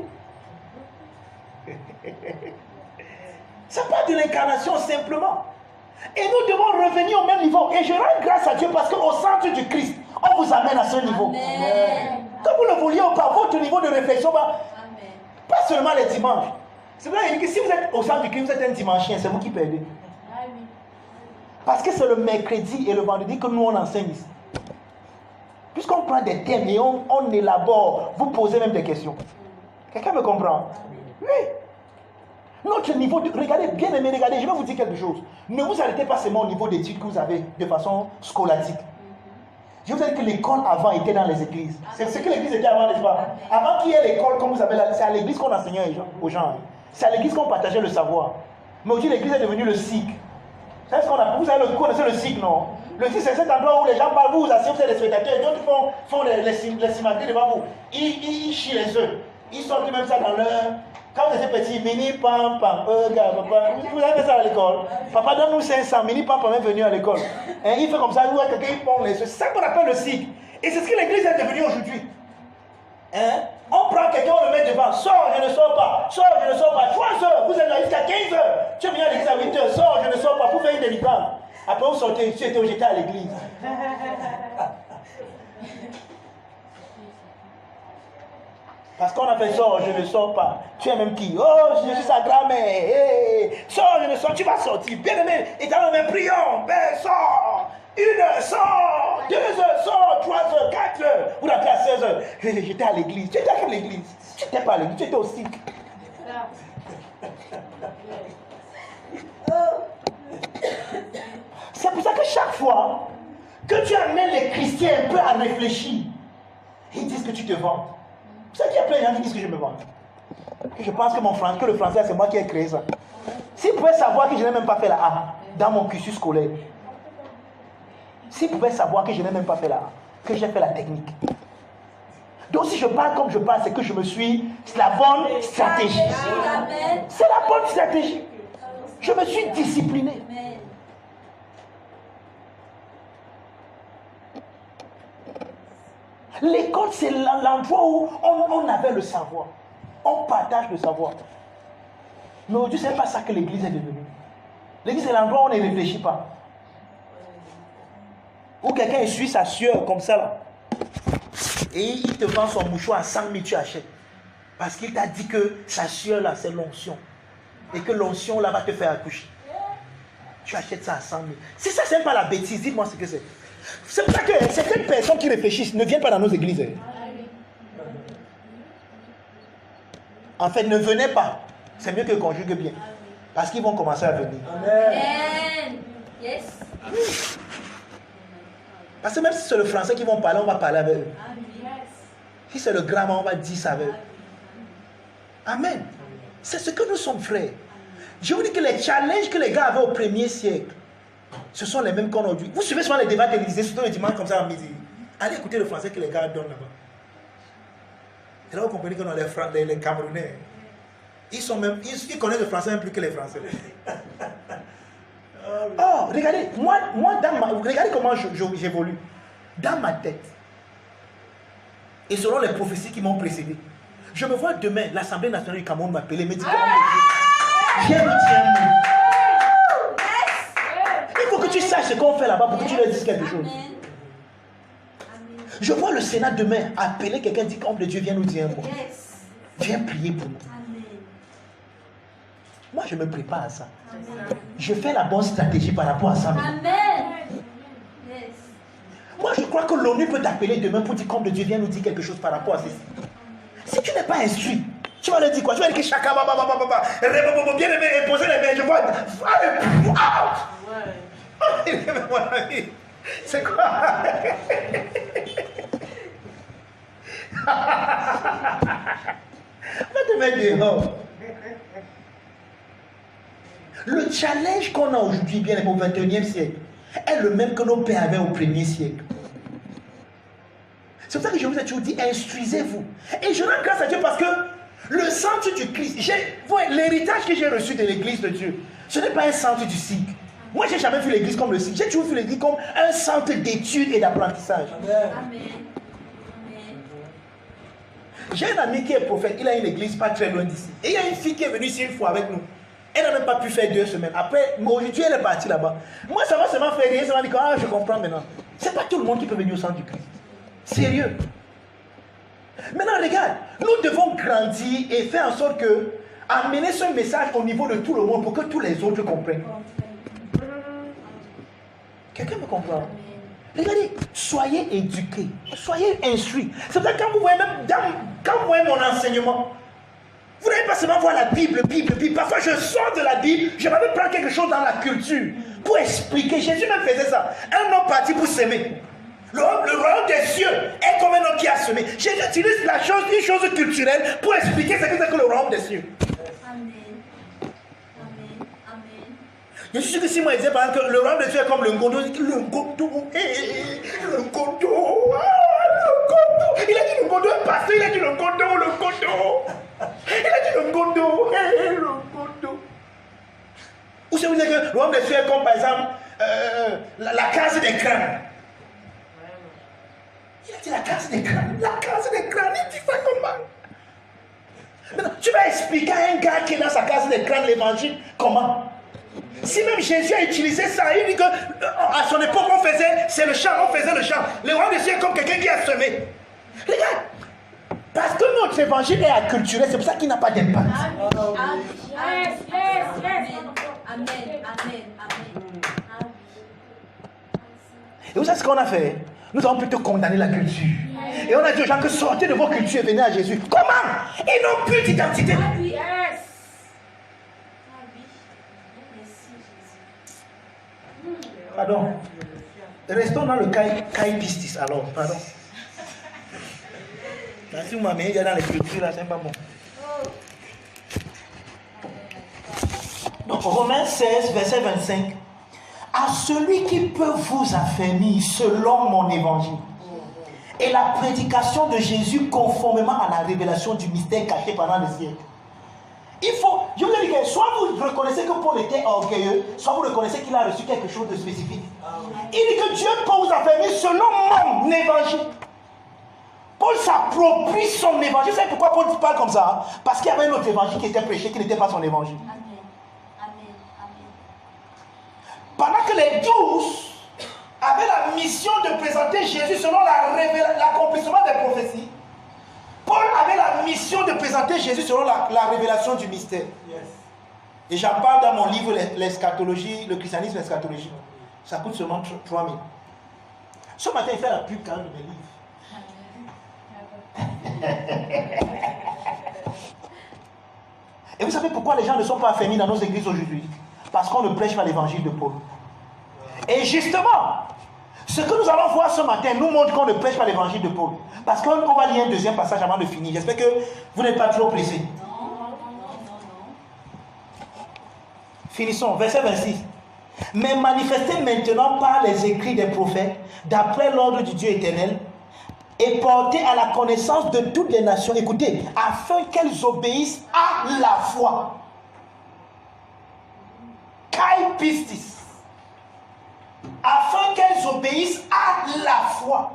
Ça parle de l'incarnation simplement. Et nous devons revenir au même niveau. Et je rends grâce à Dieu parce qu'au centre du Christ, on vous amène à ce niveau. Amen. Que vous le vouliez ou pas, votre niveau de réflexion va. Pas seulement les dimanches. C'est vrai que si vous êtes au centre du Christ, vous êtes un dimanchien, c'est vous qui perdez. Parce que c'est le mercredi et le vendredi que nous on enseigne ici. Puisqu'on prend des thèmes et on élabore, vous posez même des questions. Quelqu'un me comprend? Oui. Notre niveau de... Regardez, bien aimé, regardez, je vais vous dire quelque chose. Ne vous arrêtez pas seulement au niveau d'études que vous avez de façon scolastique. Je vous ai dit que l'école avant était dans les églises. C'est ce que l'église était avant, n'est-ce pas? Avant qu'il y ait l'école, comme vous savez, c'est à l'église qu'on enseignait aux gens. C'est à l'église qu'on partageait le savoir. Mais aujourd'hui, l'église est devenue le cycle. Vous savez ce qu'on a? Vous savez, vous connaissez le cycle, non? Le cycle, c'est cet endroit où les gens parlent, vous vous asseyez, vous êtes des spectateurs, et d'autres font les cimenteries devant vous. Ils chient les œufs. Ils sortent même ça dans leur... Quand vous étiez petit, mini pam pam, gars, papa, vous avez fait ça à l'école. Papa donne-nous 500, mini pam pam est venu à l'école. Et il fait comme ça, vous quelqu'un il pond les œufs. C'est ça qu'on appelle le cycle. Et c'est ce que l'église est devenue aujourd'hui. On prend quelqu'un, on le met devant. Sors, je ne sors pas. Sors, je ne sors pas. 3 heures, vous êtes là jusqu'à 15 heures. Tu es venu à l'église à 8 heures. Sors, je ne sors pas. Pour faire une délivrance. Après, vous sortez, tu étais j'étais à l'église. Parce qu'on a fait sors, je ne sors pas. Tu es même qui? Oh, je suis sa grand-mère. Hey, sors, je ne sors, tu vas sortir. Bien aimé, et dans le même prions. Ben, sors. 1 heure, sors. 2 heures, sors. 3 heures, 4 heures. Vous rentrez à 16 heures. J'étais à l'église. Tu étais à l'église? Tu n'étais pas à l'église, tu étais au cycle. C'est pour ça que chaque fois que tu amènes les chrétiens un peu à réfléchir, ils disent que tu te vantes. Vous savez qu'il y a plein de gens qui disent que je me vante. Que je pense que le français, c'est moi qui ai créé ça. S'ils pouvaient savoir que je n'ai même pas fait la A dans mon cursus scolaire. S'ils pouvaient savoir que je n'ai même pas fait la A, que j'ai fait la technique. Donc si je parle comme je parle, c'est que je me suis... C'est la bonne stratégie. C'est la bonne stratégie. Je me suis discipliné. L'école, c'est l'endroit où on avait le savoir. On partage le savoir. Mais aujourd'hui, ce n'est pas ça que l'église est devenue. L'église, c'est l'endroit où on ne réfléchit pas. Où quelqu'un essuie sa sueur comme ça, là. Et il te vend son mouchoir à 100 000, tu achètes. Parce qu'il t'a dit que sa sueur, là, c'est l'onction. Et que l'onction, là, va te faire accoucher. Tu achètes ça à 100 000. Si ça, c'est pas la bêtise, dites-moi ce que c'est. C'est pour ça que certaines personnes qui réfléchissent ne viennent pas dans nos églises. En fait, ne venez pas. C'est mieux que conjugue bien. Parce qu'ils vont commencer à venir. Amen. Yes. Parce que même si c'est le français qu'ils vont parler, on va parler avec eux. Si c'est le grammaire, on va dire ça avec eux. Amen. C'est ce que nous sommes, frères. Je vous dis que les challenges que les gars avaient au 1er siècle, ce sont les mêmes qu'on a aujourd'hui. Vous suivez souvent les débats télévisés, surtout le dimanche comme ça à midi. Allez écouter le français que les gars donnent là-bas. Et là, vous comprenez que les Camerounais, ils connaissent le français même plus que les Français. Oh, regardez, moi regardez comment j'évolue. Dans ma tête, et selon les prophéties qui m'ont précédé, je me vois demain, l'Assemblée nationale du Cameroun m'appeler, me dire, viens nous dire. Il faut que tu saches ce qu'on fait là-bas pour que tu leur dises quelque chose. Je vois le Sénat demain appeler quelqu'un, dire, homme de Dieu, viens nous dire un mot. Viens prier pour nous. Moi, je me prépare à ça. Je fais la bonne stratégie par rapport à ça. Moi, je crois que l'ONU peut t'appeler demain pour dire, homme de Dieu, viens nous dire quelque chose par rapport à ceci. Si tu n'es pas instruit, tu vas leur dire quoi? Tu vas dire que chacun bien aimé, et poser les mains, je vois. Mon ami, c'est quoi? Va te mettre dehors. Le challenge qu'on a aujourd'hui, bien aimé, au 21e siècle, est le même que nos pères avaient au 1er siècle. C'est pour ça que je vous ai toujours dit, instruisez-vous. Et je rends grâce à Dieu parce que le centre du Christ, l'héritage que j'ai reçu de l'église de Dieu, ce n'est pas un centre du cycle. Moi, je n'ai jamais vu l'église comme le cycle. J'ai toujours vu l'église comme un centre d'études et d'apprentissage. Amen. J'ai un ami qui est prophète, il a une église pas très loin d'ici. Et il y a une fille qui est venue ici une fois avec nous. Elle n'a même pas pu faire 2 semaines. Après, aujourd'hui, elle est partie là-bas. Moi, ça m'a seulement fait rire, ça m'a dit, ah, je comprends maintenant. C'est pas tout le monde qui peut venir au centre du Christ. Sérieux. Maintenant, regarde, nous devons grandir et faire en sorte que, amener ce message au niveau de tout le monde pour que tous les autres comprennent. Quelqu'un me comprend? Regardez, soyez éduqués, soyez instruits. C'est pour ça que quand vous voyez même, quand vous voyez mon enseignement, vous n'allez pas seulement voir la Bible. Parfois, je sors de la Bible, je vais même prendre quelque chose dans la culture pour expliquer. Jésus même faisait ça. Un homme parti pour s'aimer. Le royaume des cieux est comme un homme qui a semé. Jésus utilise une chose culturelle pour expliquer ce que c'est que le royaume des cieux. Amen. Je suis sûr que si moi je disais par exemple que le royaume des cieux est comme le ngondo, il a dit le ngondo, il a dit le ngondo, un pasteur, il a dit le ngondo. Il a dit le ngondo. Ou si vous dites que le royaume des cieux est comme par exemple la case des crânes. Il a dit la case des crânes, il dit ça comment? Maintenant, tu vas expliquer à un gars qui est dans sa case des crânes l'évangile, comment? Si même Jésus a utilisé ça, il dit que à son époque on faisait le chant. Le roi des cieux est comme quelqu'un qui a semé. Regarde, parce que notre évangile est acculturé, c'est pour ça qu'il n'a pas d'impact. Amen. Et vous savez ce qu'on a fait? Nous avons plutôt condamné la culture. Et on a dit aux gens que sortez de vos cultures et venez à Jésus. Comment? Ils n'ont plus d'identité. Pardon. Restons dans le caïpistis alors. Pardon. Si vous m'amenez dans les cultures là, c'est pas bon. Donc Romains 16, verset 25. À celui qui peut vous affermir selon mon évangile et la prédication de Jésus conformément à la révélation du mystère caché pendant les siècles. Il faut, je vous ai dit que soit vous reconnaissez que Paul était orgueilleux, soit vous reconnaissez qu'il a reçu quelque chose de spécifique. Il dit que Dieu peut vous affermir selon mon évangile. Paul s'approprie son évangile. Vous savez pourquoi Paul parle comme ça? Parce qu'il y avait un autre évangile qui était prêché qui n'était pas son évangile. Pendant que les 12 avaient la mission de présenter Jésus selon l'accomplissement des prophéties, Paul avait la mission de présenter Jésus selon la révélation du mystère. Yes. Et j'en parle dans mon livre l'eschatologie, le christianisme et l'eschatologie. Ça coûte seulement 3 000. Ce matin, il fait la pub quand même de mes livres. Et vous savez pourquoi les gens ne sont pas affermis dans nos églises aujourd'hui? Parce qu'on ne prêche pas l'évangile de Paul. Et justement, ce que nous allons voir ce matin nous montre qu'on ne prêche pas l'évangile de Paul. Parce qu'on va lire un deuxième passage avant de finir. J'espère que vous n'êtes pas trop pressés. Finissons, verset 26. Mais manifesté maintenant par les écrits des prophètes, d'après l'ordre du Dieu éternel, et porté à la connaissance de toutes les nations, écoutez, afin qu'elles obéissent à la foi. Kai pistis. Afin qu'elles obéissent à la foi.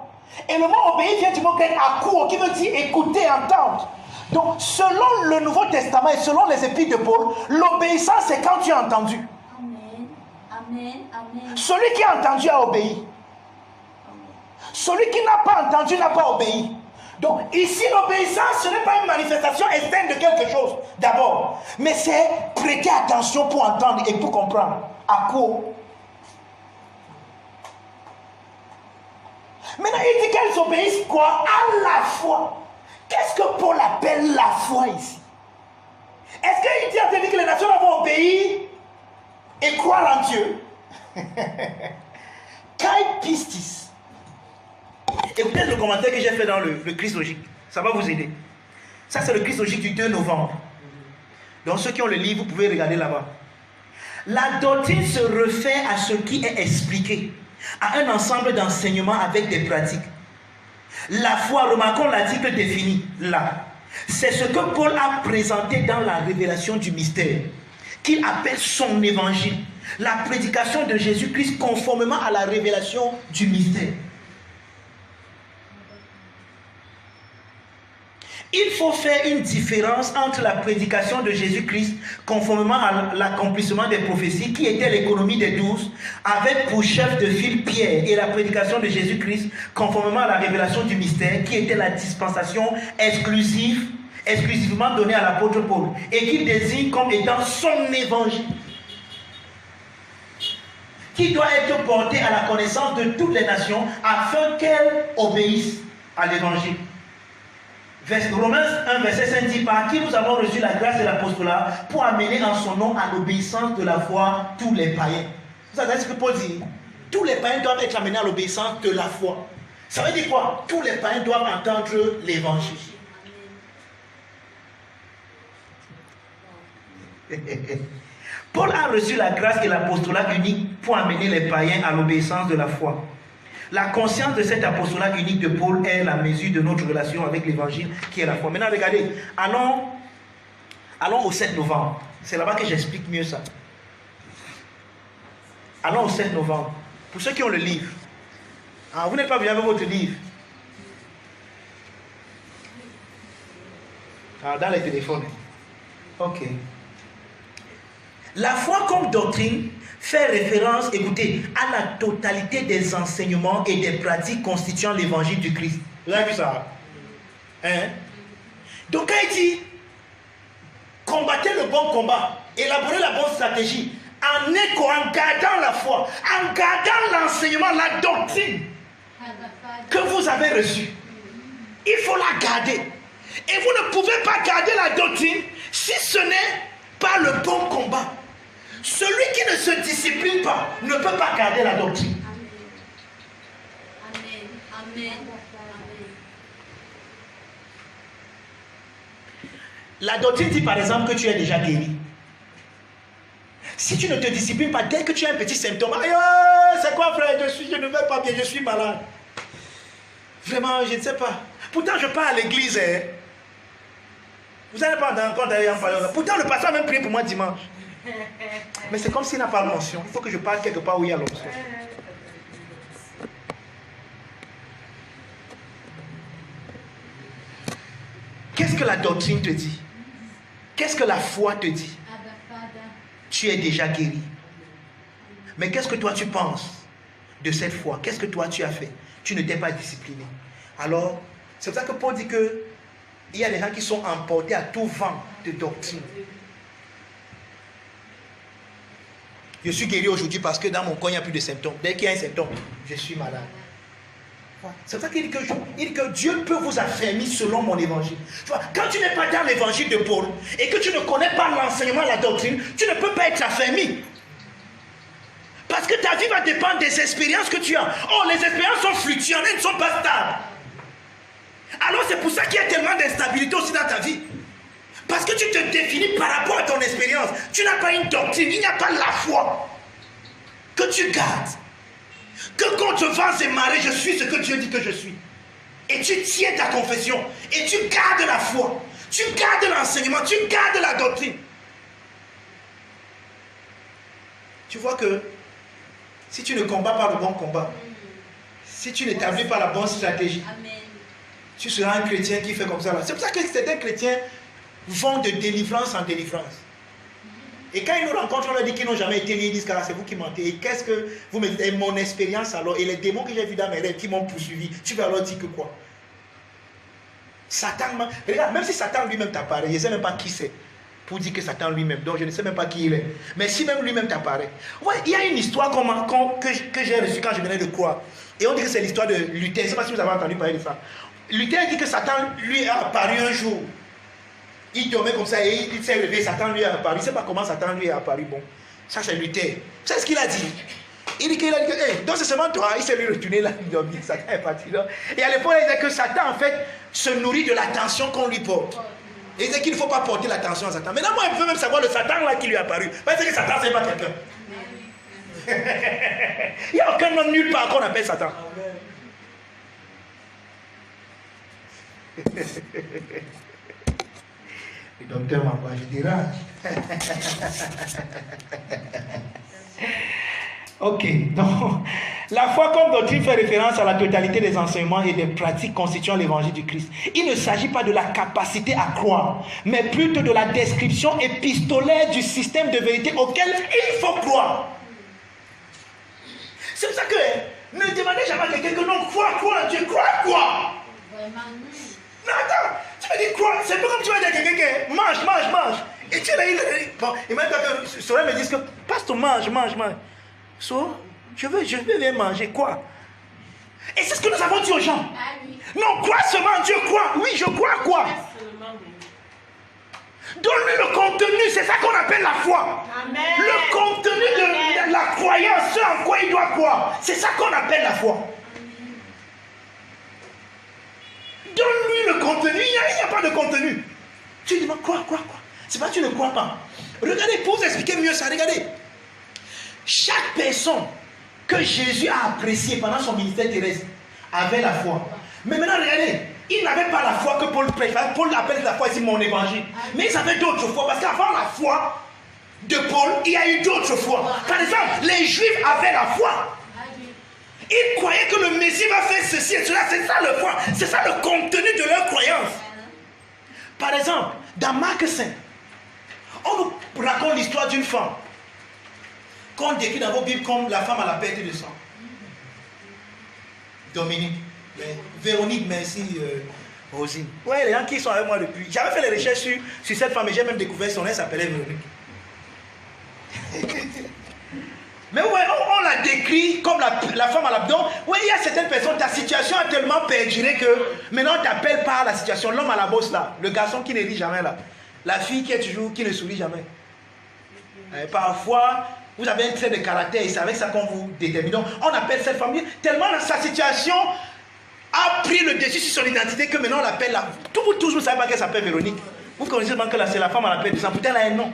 Et le mot obéir vient du mot grec akouo, qui veut dire écouter, entendre. Donc, selon le Nouveau Testament et selon les épîtres de Paul, l'obéissance, c'est quand tu as entendu. Amen. Amen. Amen. Celui qui a entendu a obéi. Celui qui n'a pas entendu n'a pas obéi. Donc, ici, l'obéissance, ce n'est pas une manifestation externe de quelque chose, d'abord. Mais c'est prêter attention pour entendre et pour comprendre. À quoi? Maintenant, il dit qu'elles obéissent quoi? À la foi. Qu'est-ce que Paul appelle la foi ici? Est-ce qu'il dit à que les nations doivent obéir et croire en Dieu? Kai pistis. Écoutez le commentaire que j'ai fait dans le Christologique. Ça va vous aider. Ça, c'est le Christologique du 2 novembre. Donc, ceux qui ont le livre, vous pouvez regarder là-bas. La doctrine se refait à ce qui est expliqué, à un ensemble d'enseignements avec des pratiques. La foi, remarquons l'article défini là. C'est ce que Paul a présenté dans la révélation du mystère, qu'il appelle son évangile. La prédication de Jésus-Christ conformément à la révélation du mystère. Il faut faire une différence entre la prédication de Jésus-Christ conformément à l'accomplissement des prophéties qui était l'économie des 12 avec pour chef de file Pierre et la prédication de Jésus-Christ conformément à la révélation du mystère qui était la dispensation exclusivement donnée à l'apôtre Paul et qu'il désigne comme étant son évangile qui doit être porté à la connaissance de toutes les nations afin qu'elles obéissent à l'évangile. Romains 1, verset 5 dit par qui nous avons reçu la grâce et l'apostolat pour amener en son nom à l'obéissance de la foi tous les païens. Vous savez ce que Paul dit? Tous les païens doivent être amenés à l'obéissance de la foi. Ça veut dire quoi? Tous les païens doivent entendre l'évangile. Paul a reçu la grâce et l'apostolat unique pour amener les païens à l'obéissance de la foi. La conscience de cet apostolat unique de Paul est la mesure de notre relation avec l'évangile qui est la foi. Maintenant, regardez, allons au 7 novembre. C'est là-bas que j'explique mieux ça. Allons au 7 novembre. Pour ceux qui ont le livre. Ah, vous n'êtes pas venu avec votre livre. Ah, dans les téléphones. Ok. La foi comme doctrine fait référence, écoutez, à la totalité des enseignements et des pratiques constituant l'évangile du Christ. Vous avez vu ça? Hein? Donc quand il dit combattez le bon combat, élaborez la bonne stratégie, en gardant la foi, en gardant l'enseignement, la doctrine que vous avez reçue, il faut la garder. Et vous ne pouvez pas garder la doctrine si ce n'est pas le bon combat. Celui qui ne se discipline pas ne peut pas garder la doctrine. Amen. Amen. La doctrine dit par exemple que tu es déjà guéri. Si tu ne te disciplines pas, dès que tu as un petit symptôme, c'est quoi frère, je ne vais pas bien, je suis malade. Vraiment, je ne sais pas. Pourtant, je pars à l'église. Vous n'allez pas en compte d'aller en parler. Pourtant, le pasteur a même prié pour moi dimanche. Mais c'est comme s'il n'a pas l'onction. Il faut que je parle quelque part où il y a l'onction. Qu'est-ce que la doctrine te dit? Qu'est-ce que la foi te dit? Tu es déjà guéri. Mais qu'est-ce que toi tu penses de cette foi? Qu'est-ce que toi tu as fait? Tu ne t'es pas discipliné. Alors, c'est pour ça que Paul dit que il y a des gens qui sont emportés à tout vent de doctrine. Je suis guéri aujourd'hui parce que dans mon corps, il n'y a plus de symptômes. Dès qu'il y a un symptôme, je suis malade. C'est pour ça qu'il dit que Dieu peut vous affermir selon mon évangile. Tu vois, quand tu n'es pas dans l'évangile de Paul et que tu ne connais pas l'enseignement, la doctrine, tu ne peux pas être affermi. Parce que ta vie va dépendre des expériences que tu as. Oh, les expériences sont fluctuantes, elles ne sont pas stables. Alors c'est pour ça qu'il y a tellement d'instabilité aussi dans ta vie. Parce que tu te définis par rapport à ton expérience. Tu n'as pas une doctrine, il n'y a pas la foi que tu gardes. Que contre vents et marées, je suis ce que Dieu dit que je suis. Et tu tiens ta confession. Et tu gardes la foi. Tu gardes l'enseignement. Tu gardes la doctrine. Tu vois que si tu ne combats pas le bon combat, si tu n'établis pas la bonne stratégie, tu seras un chrétien qui fait comme ça. C'est pour ça que certains chrétiens vont de délivrance en délivrance. Et quand ils nous rencontrent, on leur dit qu'ils n'ont jamais été liés, ils disent que c'est vous qui mentez. Et qu'est-ce que vous me dites? Et mon expérience alors, et les démons que j'ai vus dans mes rêves qui m'ont poursuivi, tu vas leur dire que quoi? Satan, regarde, même si Satan lui-même t'apparaît, je ne sais même pas qui c'est pour dire que Satan lui-même, donc je ne sais même pas qui il est. Mais si même lui-même t'apparaît, ouais, il y a une histoire que j'ai reçue quand je venais de croire. Et on dit que c'est l'histoire de Luther. Je ne sais pas si vous avez entendu parler de ça. Luther dit que Satan lui est apparu un jour. Il dormait comme ça et il s'est levé, Satan lui est apparu. Il ne sait pas comment Satan lui est apparu. Bon, ça c'est Luther. C'est ce qu'il a dit. Il dit qu'il a dit que, hey, donc c'est seulement toi. Il s'est lui retourné là, il dormit. Satan est parti là. Et à l'époque, il disait que Satan en fait se nourrit de l'attention qu'on lui porte. Et il disait qu'il ne faut pas porter l'attention à Satan. Maintenant, moi, je veux même savoir le Satan là qui lui est apparu. Parce que Satan, c'est pas quelqu'un. Il n'y a aucun homme nulle part qu'on appelle Satan. Le docteur m'envoie, je dérange. Ok, donc la foi comme doctrine fait référence à la totalité des enseignements et des pratiques constituant l'évangile du Christ. Il ne s'agit pas de la capacité à croire, mais plutôt de la description épistolaire du système de vérité auquel il faut croire. C'est pour ça que ne demandez jamais à quelqu'un que non, crois en Dieu, crois quoi? Non, attends, tu me dis quoi? C'est pas comme tu vas dire à quelqu'un que mange. Et tu l'as dit, bon, et maintenant que Sorel me dit que, pasteur, mange. So, je veux bien manger quoi? Et c'est ce que nous avons dit aux gens. Non, crois seulement en Dieu, crois. Oui, je crois quoi? Donne-lui le contenu, c'est ça qu'on appelle la foi. Amen. Le contenu de la croyance, ce en quoi il doit croire. C'est ça qu'on appelle la foi. Donne-lui le contenu, il n'y a pas de contenu. Tu dis, quoi? C'est pas que tu ne crois pas. Regardez, pour vous expliquer mieux ça, regardez. Chaque personne que Jésus a appréciée pendant son ministère terrestre avait la foi. Mais maintenant, regardez, ils n'avaient pas la foi que Paul prêche. Paul appelle la foi ici mon évangile. Mais ils avaient d'autres foi. Parce qu'avant la foi de Paul, il y a eu d'autres foi. Par exemple, les Juifs avaient la foi. Ils croyaient que le Messie va faire ceci et cela. C'est ça le foi. C'est ça le contenu de leur croyance. Par exemple, dans Marc 5, on nous raconte l'histoire d'une femme qu'on décrit dans vos Bibles comme la femme à la perte de sang. Dominique. Véronique, merci Rosine. Ouais, les gens qui sont avec moi depuis. J'avais fait les recherches sur cette femme et j'ai même découvert son nom, elle s'appelait Véronique. Mais ouais, on la décrit comme la femme à l'abdon. Oui, il y a certaines personnes, ta situation a tellement perduré que maintenant on t'appelle par la situation. L'homme à la bosse là, le garçon qui ne rit jamais là, la fille qui ne sourit jamais. Et parfois, vous avez un trait de caractère et c'est avec ça qu'on vous détermine. Donc, on appelle cette femme tellement sa situation a pris le dessus sur son identité que maintenant on l'appelle tous vous ne savez pas qu'elle s'appelle Véronique. Vous connaissez seulement que c'est la femme à la perte de sang. Pourtant elle a un nom.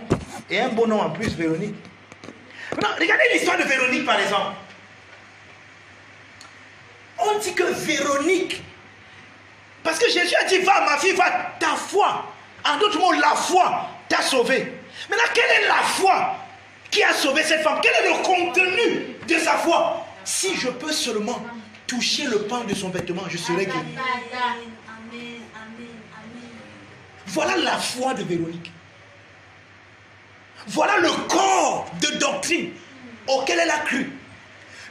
Et un beau nom en plus, Véronique. Maintenant, regardez l'histoire de Véronique par exemple. On dit que Véronique, parce que Jésus a dit, va ma fille, va, ta foi. En d'autres mots, la foi t'a sauvé. Maintenant, quelle est la foi qui a sauvé cette femme? Quel est le contenu de sa foi? Si je peux seulement toucher le pan de son vêtement, je serai guéri. Voilà la foi de Véronique. Voilà le corps de doctrine auquel elle a cru.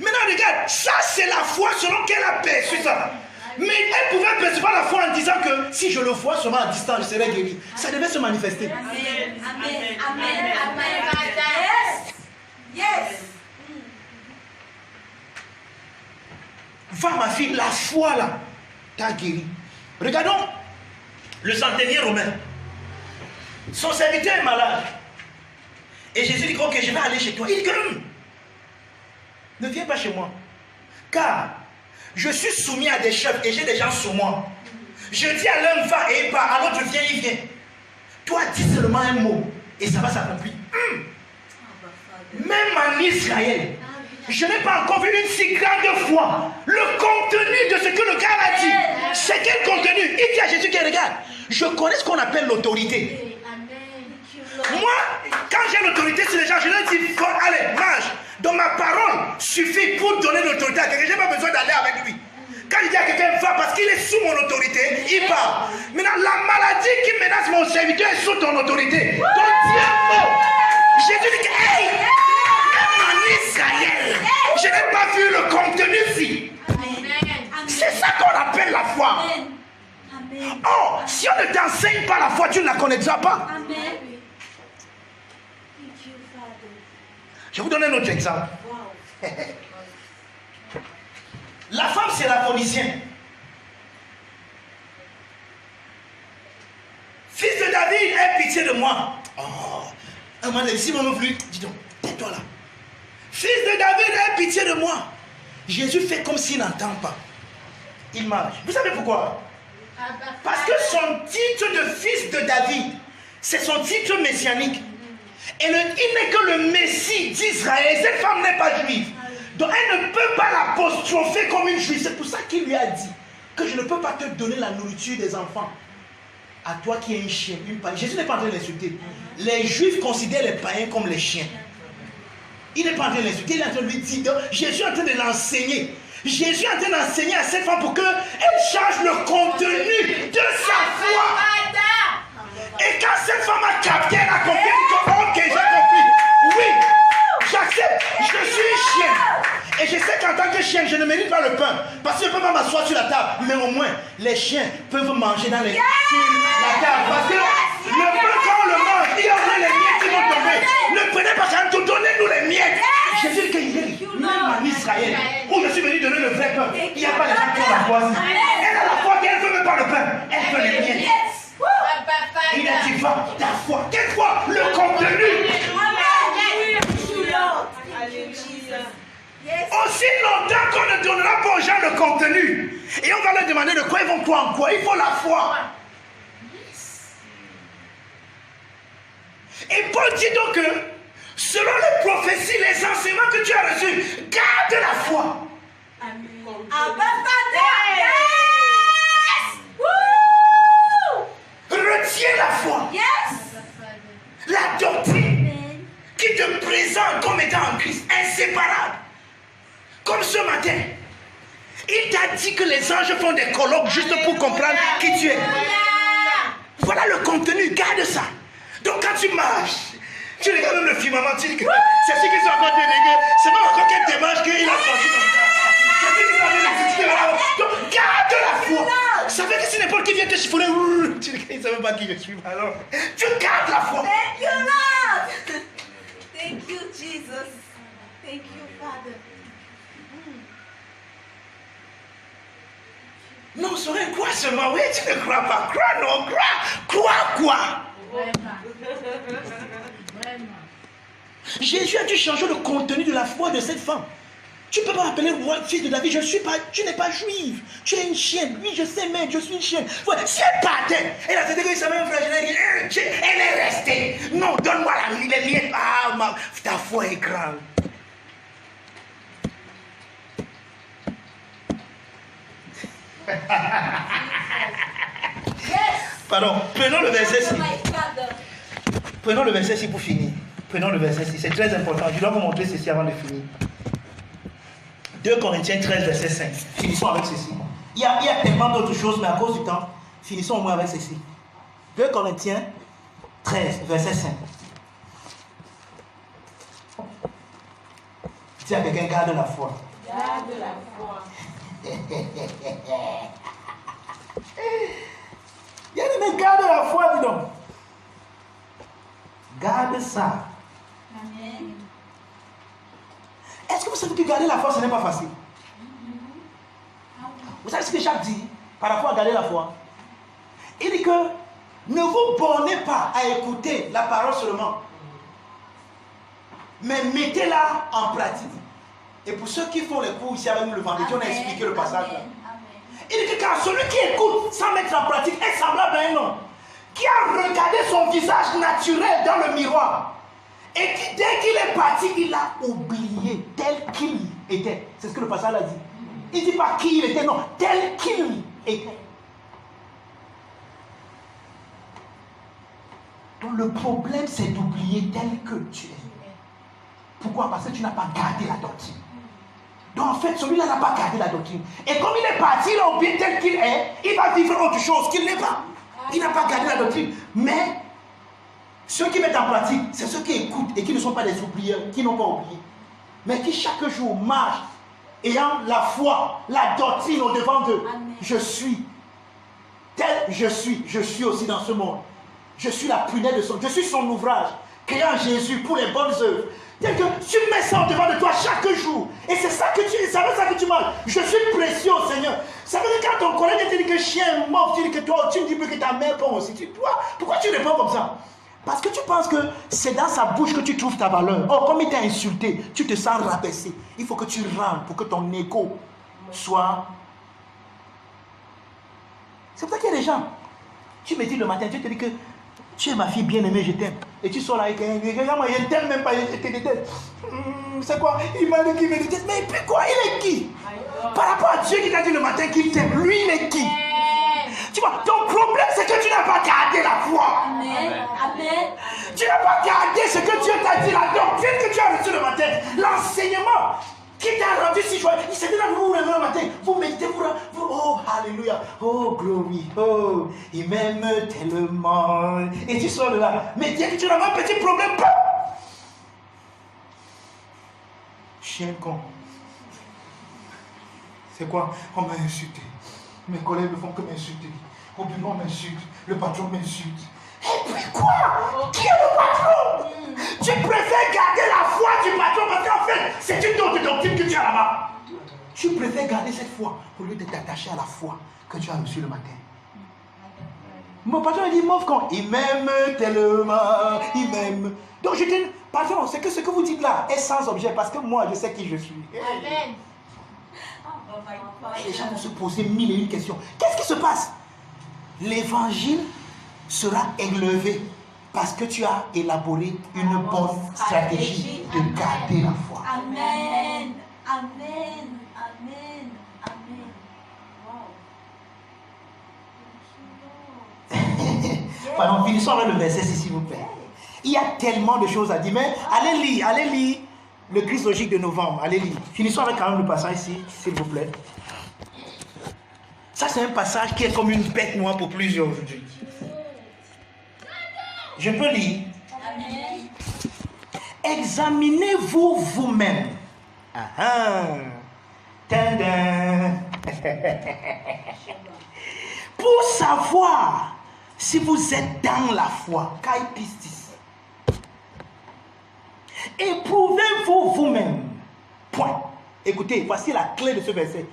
Maintenant, regarde, ça c'est la foi selon qu'elle a perçu ça. Mais elle pouvait percevoir la foi en disant que si je le vois seulement à distance, je serai guéri. Ça devait se manifester. Amen. Yes. Va ma fille, la foi là t'a guéri. Regardons le centenier romain. Son serviteur est malade. Et Jésus dit, ok, je vais aller chez toi. Il dit, ne viens pas chez moi. Car je suis soumis à des chefs et j'ai des gens sous moi. Je dis à l'un, va et il part. À l'autre, viens, il vient. Toi, dis seulement un mot et ça va s'accomplir. Même en Israël, je n'ai pas encore vu une si grande foi. Le contenu de ce que le gars a dit. C'est quel contenu? Il dit à Jésus qu'il regarde. Je connais ce qu'on appelle l'autorité. Moi, quand j'ai l'autorité sur les gens, je leur dis, allez, mange. Donc ma parole suffit pour donner l'autorité à quelqu'un. Je n'ai pas besoin d'aller avec lui. Quand il dit à quelqu'un, va parce qu'il est sous mon autorité, il part. Maintenant, la maladie qui menace mon serviteur est sous ton autorité. Donc dis un mot. Jésus dit, hey, même en Israël, je n'ai pas vu le contenu ici. C'est ça qu'on appelle la foi. Oh, si on ne t'enseigne pas la foi, tu ne la connaîtras pas. Je vais vous donner un autre exemple. La femme, c'est la phénicienne. Fils de David, aie pitié de moi. Oh, un moment donné, si mon plus, dis donc, tais-toi là. Fils de David, aie pitié de moi. Jésus fait comme s'il n'entend pas. Il marche. Vous savez pourquoi? Parce que son titre de fils de David, c'est son titre messianique. Et il n'est que le Messie d'Israël. Cette femme n'est pas juive. Donc elle ne peut pas l'apostropher comme une juive. C'est pour ça qu'il lui a dit que je ne peux pas te donner la nourriture des enfants. À toi qui es un chien, une païenne. Jésus n'est pas en train de l'insulter. Les juifs considèrent les païens comme les chiens. Il n'est pas en train de l'insulter. Il est en train de lui dire. Jésus est en train de l'enseigner. Jésus est en train d'enseigner à cette femme pour qu'elle change le contenu de sa foi. Et quand cette femme a capté, elle a compris, elle dit, ok, j'ai compris. Oui, j'accepte, je suis une chienne. Et je sais qu'en tant que chienne, je ne mérite pas le pain. Parce que je ne peux pas m'asseoir sur la table. Mais au moins, les chiens peuvent manger sur la table. Parce que le pain, quand on le mange, il y aura les miettes qui vont tomber. Ne prenez pas ça, donnez-nous les miettes. Jésus dit qu'il dit, même en Israël, où je suis venu donner le vrai pain, il n'y a pas les gens qui ont la foi. Elle a la foi qu'elle ne veut même pas le pain. Elle veut les miettes. Il a dit, va, ta foi. Quelle foi? Le contenu. Aussi longtemps qu'on ne donnera pas aux gens le contenu. Et on va leur demander de quoi ils vont croire en quoi. Il faut la foi. Et Paul dit donc que, selon les prophéties, les enseignements que tu as reçus, garde la foi. Retiens la foi. La doctrine qui te présente comme étant en Christ, inséparable. Comme ce matin, il t'a dit que les anges font des colloques juste pour comprendre qui tu es. Voilà le contenu, garde ça. Donc quand tu marches, tu regardes même le firmament, tu dis que c'est ceux qui sont encore délégués, c'est pas encore quelle démarche qu'il a sorti comme ça. C'est ceux qui sont encore délégués. Donc garde la foi. Ça veut dire que si n'importe qui vient te chiffonner, tu ne sais même pas qui je suis. Alors, tu gardes la foi. Thank you, Lord. Thank you, Jesus. Thank you, Father. Non, serait quoi seulement? Oui, tu ne crois pas. Crois, non, crois. Crois quoi? Jésus a dû changer le contenu de la foi de cette femme. Tu ne peux pas m'appeler fils de David, tu n'es pas juive, tu es une chienne. Oui, je sais, mais je suis une chienne. Ouais, si elle partait, elle a fait que sa même frère, elle est restée. Non, donne-moi les miettes. Ah, ta foi est grande. Pardon, prenons le verset 6. Prenons le verset 6 pour finir. Prenons le verset 6, c'est très important. Je dois vous montrer ceci avant de finir. 2 Corinthiens 13, verset 5. Finissons avec ceci. Il y a tellement d'autres choses, mais à cause du temps, finissons au moins avec ceci. 2 Corinthiens 13, verset 5. Dis à quelqu'un, garde la foi. Garde la foi. Il y a des mecs, garde la foi, dis donc. Garde ça. Amen. Est-ce que vous savez que garder la foi, ce n'est pas facile? Vous savez ce que Jacques dit par rapport à garder la foi? Il dit que ne vous bornez pas à écouter la parole seulement, mais mettez-la en pratique. Et pour ceux qui font les cours ici avec nous le vendredi, on a expliqué le passage là. Il dit que car celui qui écoute sans mettre en pratique est semblable à un homme qui a regardé son visage naturel dans le miroir et qui, dès qu'il est parti, il a oublié tel qu'il était. C'est ce que le passage a dit. Il ne dit pas qui il était, non, tel qu'il était. Donc le problème, c'est d'oublier tel que tu es. Pourquoi? Parce que tu n'as pas gardé la doctrine. Donc en fait, celui-là n'a pas gardé la doctrine. Et comme il est parti, il a oublié tel qu'il est, il va vivre autre chose qu'il n'est pas. Il n'a pas gardé la doctrine. Mais ceux qui mettent en pratique, c'est ceux qui écoutent et qui ne sont pas des oublieurs, qui n'ont pas oublié. Mais qui chaque jour marchent, ayant la foi, la doctrine au devant d'eux. Je suis tel je suis aussi dans ce monde. Je suis la prunelle de son, je suis son ouvrage, créant Jésus pour les bonnes œuvres. Tel que tu mets ça au devant de toi chaque jour. Et c'est ça que tu marches. Je suis précieux au Seigneur. Ça veut dire quand ton collègue te dit que chien mort, tu dis que toi, tu me dis que ta mère pond aussi. Pourquoi tu réponds comme ça? Parce que tu penses que c'est dans sa bouche que tu trouves ta valeur. Oh, comme il t'a insulté, tu te sens rabaissé. Il faut que tu rentres pour que ton écho soit... C'est pour ça qu'il y a des gens. Tu me dis le matin, tu te dis que tu es ma fille bien-aimée, je t'aime. Et tu sors là avec un gars, moi je ne t'aime même pas, je te déteste. C'est quoi? Il m'a dit qu'il me déteste. Mais puis quoi? Il est qui? Par rapport à Dieu qui t'a dit le matin qu'il t'aime, lui il est qui? Tu vois, ton problème c'est que tu n'as pas gardé la foi. Amen. Amen. Tu n'as pas gardé ce que Dieu t'a dit, la doctrine que tu as reçue le matin, l'enseignement qui t'a rendu si joyeux. C'était là, vous vous levez le matin, vous méditez, vous, oh, alléluia, oh, glory, oh, il m'aime tellement. Et tu sors de là, mais dès que tu as un petit problème, chien con. C'est quoi? On m'a insulté. Mes collègues ne font que m'insulter. Au bureau, on m'insulte. Le patron m'insulte. Et puis quoi? Qui est le patron? Tu préfères garder la foi du patron parce qu'en fait, c'est une autre doctrine que tu as là-bas. Tu préfères garder cette foi au lieu de t'attacher à la foi que tu as reçue le matin. Mon patron a dit, mauve con, il m'aime tellement, il m'aime. Donc je dis, patron, c'est que ce que vous dites là est sans objet parce que moi, je sais qui je suis. Amen. Les gens vont se poser mille et une questions. Qu'est-ce qui se passe? L'évangile sera élevé parce que tu as élaboré une bonne stratégie de garder la foi. Amen. Amen. Amen. Amen. Wow. Pardon, finissons avec le verset s'il vous plaît. Il y a tellement de choses à dire, mais allez lire le Christologique de novembre, allez lire. Finissons avec quand même le passage ici, s'il vous plaît. Ça c'est un passage qui est comme une bête noire pour plusieurs aujourd'hui. Je peux lire. Amen. Examinez-vous vous-même. Pour savoir si vous êtes dans la foi. Kai pistis. Éprouvez-vous vous-même. Point. Écoutez, voici la clé de ce verset.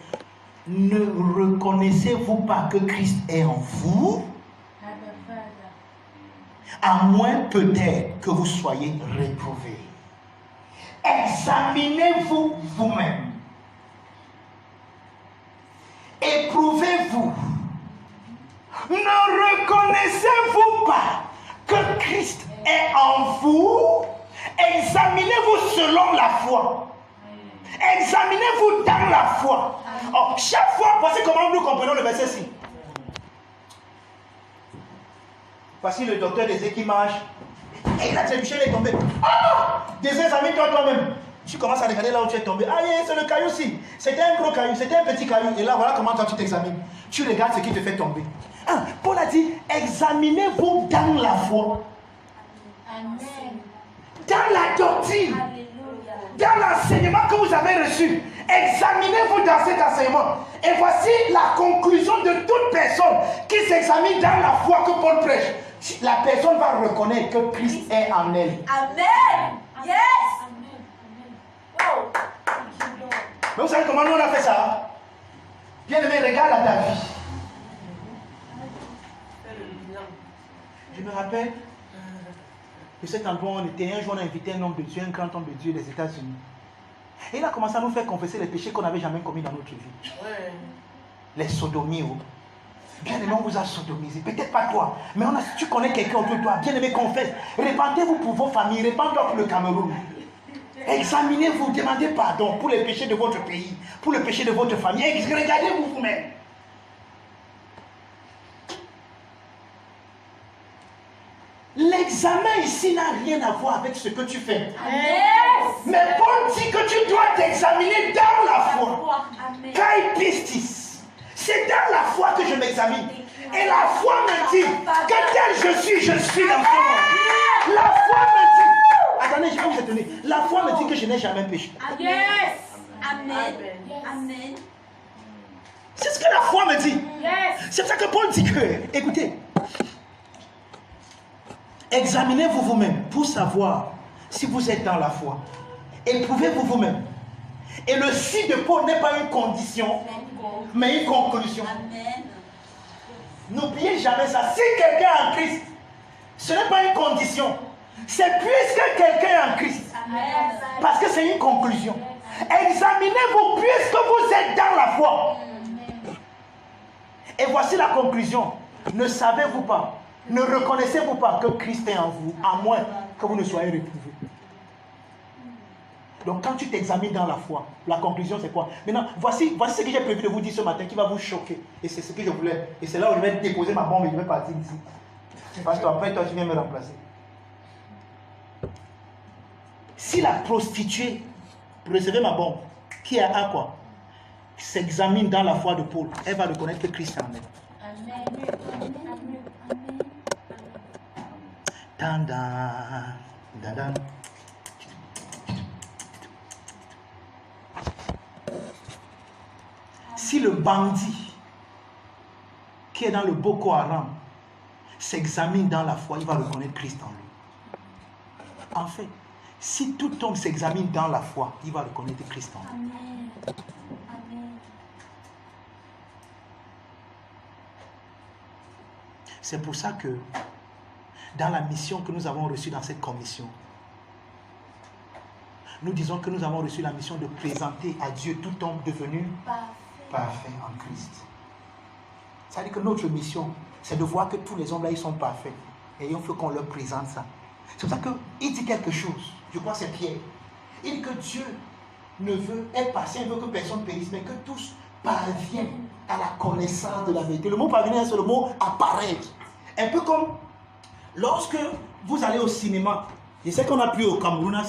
Ne reconnaissez-vous pas que Christ est en vous? À moins peut-être que vous soyez réprouvés. Examinez-vous vous-même. Éprouvez-vous. Ne reconnaissez-vous pas que Christ est en vous? Examinez-vous selon la foi. Examinez-vous dans la foi. Oh, chaque fois, voici comment nous comprenons le verset-ci. Voici le docteur des qui marche. Et la trébuchée est tombée. Ah! Examine-toi toi-même. Tu commences à regarder là où tu es tombé. Ah, c'est le caillou-ci. C'était un gros caillou, c'était un petit caillou. Et là, voilà comment toi tu t'examines. Tu regardes ce qui te fait tomber. Ah, Paul a dit, examinez-vous dans la foi. Amen. Dans la doctrine. Dans l'enseignement que vous avez reçu. Examinez-vous dans cet enseignement. Et voici la conclusion de toute personne qui s'examine dans la foi que Paul prêche. La personne va reconnaître que Christ est en elle. Amen. Yes. Amen. Oh. Mais vous savez comment nous on a fait ça? Bien-aimé, regarde à ta vie. Je me rappelle de cet endroit où on était. Un jour, on a invité un homme de Dieu, un grand homme de Dieu des États-Unis. Et il a commencé à nous faire confesser les péchés qu'on n'avait jamais commis dans notre vie. Ouais. Les sodomies. Oh. Bien-aimé, on vous a sodomisé. Peut-être pas toi, mais si tu connais quelqu'un autour de toi, bien-aimé, confesse. Répandez-vous pour vos familles, répandez-vous pour le Cameroun. Examinez-vous, demandez pardon pour les péchés de votre pays, pour le péché de votre famille. Regardez-vous vous-même. L'examen ici n'a rien à voir avec ce que tu fais. Amen. Mais Paul dit que tu dois t'examiner dans la foi. Amen. Kai pistis. C'est dans la foi que je m'examine. Et la foi me dit que tel je suis dans ce monde. La foi me dit. Attendez, je vais vous étonner. La foi me dit que je n'ai jamais péché. Yes. Amen. Amen. C'est ce que la foi me dit. Yes. C'est pour ça que Paul dit que, écoutez, examinez-vous vous-même pour savoir si vous êtes dans la foi. Éprouvez-vous vous-même. Et le si de Paul n'est pas une condition, mais une conclusion. Amen. N'oubliez jamais ça. Si quelqu'un est en Christ, ce n'est pas une condition. C'est puisque quelqu'un est en Christ. Amen. Parce que c'est une conclusion. Examinez-vous puisque vous êtes dans la foi. Et voici la conclusion. Ne savez-vous pas, ne reconnaissez-vous pas que Christ est en vous, à moins que vous ne soyez réprouvé. Donc quand tu t'examines dans la foi, la conclusion c'est quoi? Maintenant, voici ce que j'ai prévu de vous dire ce matin qui va vous choquer. Et c'est ce que je voulais. Et c'est là où je vais déposer ma bombe et je vais partir d'ici. Parce qu'après toi tu viens me remplacer. Si la prostituée, recevez ma bombe, qui a quoi? S'examine dans la foi de Paul, elle va reconnaître que Christ est en elle. Amen. Si le bandit qui est dans le Boko Haram s'examine dans la foi, il va reconnaître Christ en lui. En fait, si tout homme s'examine dans la foi, il va reconnaître Christ en lui. Amen. Amen. C'est pour ça que dans la mission que nous avons reçue dans cette commission, nous disons que nous avons reçu la mission de présenter à Dieu tout homme devenu parfait en Christ. Ça veut dire que notre mission, c'est de voir que tous les hommes là, ils sont parfaits. Et il faut qu'on leur présente ça. C'est pour ça qu'il dit quelque chose. Je crois que c'est Pierre. Il dit que Dieu ne veut être patient, il veut que personne périsse, mais que tous parviennent à la connaissance de la vérité. Le mot parvenir, c'est le mot apparaître. Un peu comme lorsque vous allez au cinéma, je sais qu'on a plus au Cameroun,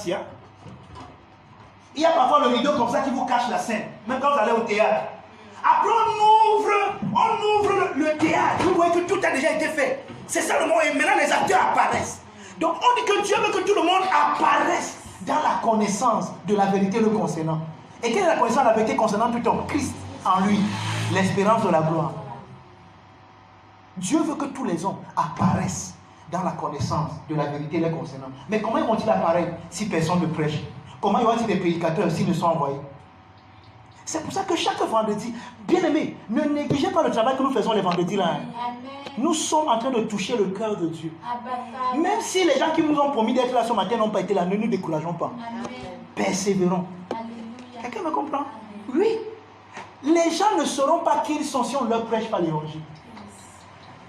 il y a parfois le rideau comme ça qui vous cache la scène, même quand vous allez au théâtre. Après on ouvre le théâtre, vous voyez que tout a déjà été fait. C'est ça le mot, et maintenant les acteurs apparaissent. Donc on dit que Dieu veut que tout le monde apparaisse dans la connaissance de la vérité le concernant. Et quelle est la connaissance de la vérité concernant tout homme? Christ en lui, l'espérance de la gloire. Dieu veut que tous les hommes apparaissent dans la connaissance de la vérité les concernant. Mais comment vont-ils apparaître si personne ne prêche? Comment y aura-t-il des prédicateurs s'ils ne sont envoyés? C'est pour ça que chaque vendredi, bien aimé, ne négligez pas le travail que nous faisons les vendredis là. Nous sommes en train de toucher le cœur de Dieu. Même si les gens qui nous ont promis d'être là ce matin n'ont pas été là, ne nous décourageons pas. Persévérons. Quelqu'un me comprend? Oui. Les gens ne sauront pas qui ils sont si on ne leur prêche pas l'évangile.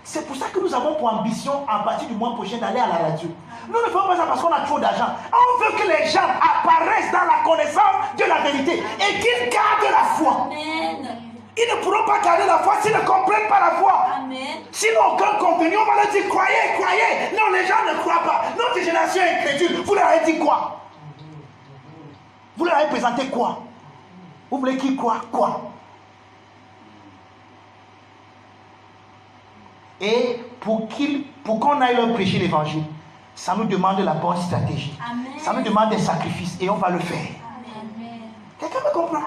C'est pour ça que nous avons pour ambition, à partir du mois prochain, d'aller à la radio. Nous ne faisons pas ça parce qu'on a trop d'argent. On veut que les gens apparaissent dans la connaissance de la vérité et qu'ils gardent la foi. Amen. Ils ne pourront pas garder la foi s'ils ne comprennent pas la foi. Amen. Sinon, aucun contenu, on va leur dire croyez, croyez. Non, les gens ne croient pas. Notre génération est incrédule. Vous leur avez dit quoi? Vous leur avez présenté quoi? Vous voulez qu'ils croient quoi? Et pour qu'on aille leur prêcher l'évangile, ça nous demande la bonne stratégie. Amen. Ça nous demande des sacrifices et on va le faire. Amen. Quelqu'un me comprend?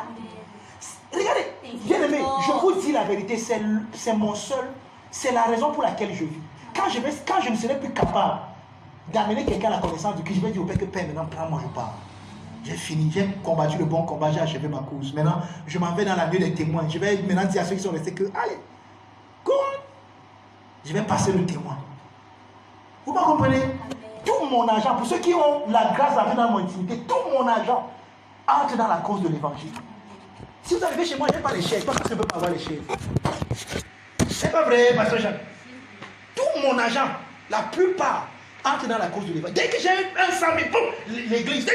Regardez, bien aimé, je vous dis la vérité, c'est mon seul, c'est la raison pour laquelle je vis. Quand je ne serai plus capable d'amener quelqu'un à la connaissance du Christ, je vais dire au Père que Père, maintenant prends-moi, je pars. J'ai fini, j'ai combattu le bon combat, j'ai achevé ma course. Maintenant, je m'en vais dans la nuit des témoins. Je vais maintenant dire à ceux qui sont restés que, allez, go. Je vais passer le témoin. Vous me comprenez? Tout mon argent, pour ceux qui ont la grâce d'arriver dans mon intimité, tout mon argent entre dans la cause de l'évangile. Si vous arrivez chez moi, je n'ai pas les chèques. Parce que je ne peux pas avoir les chèques. C'est pas vrai, pasteur Jean. Tout mon argent, la plupart, entre dans la cause de l'évangile. Dès que j'ai un 100 000, boum, l'église.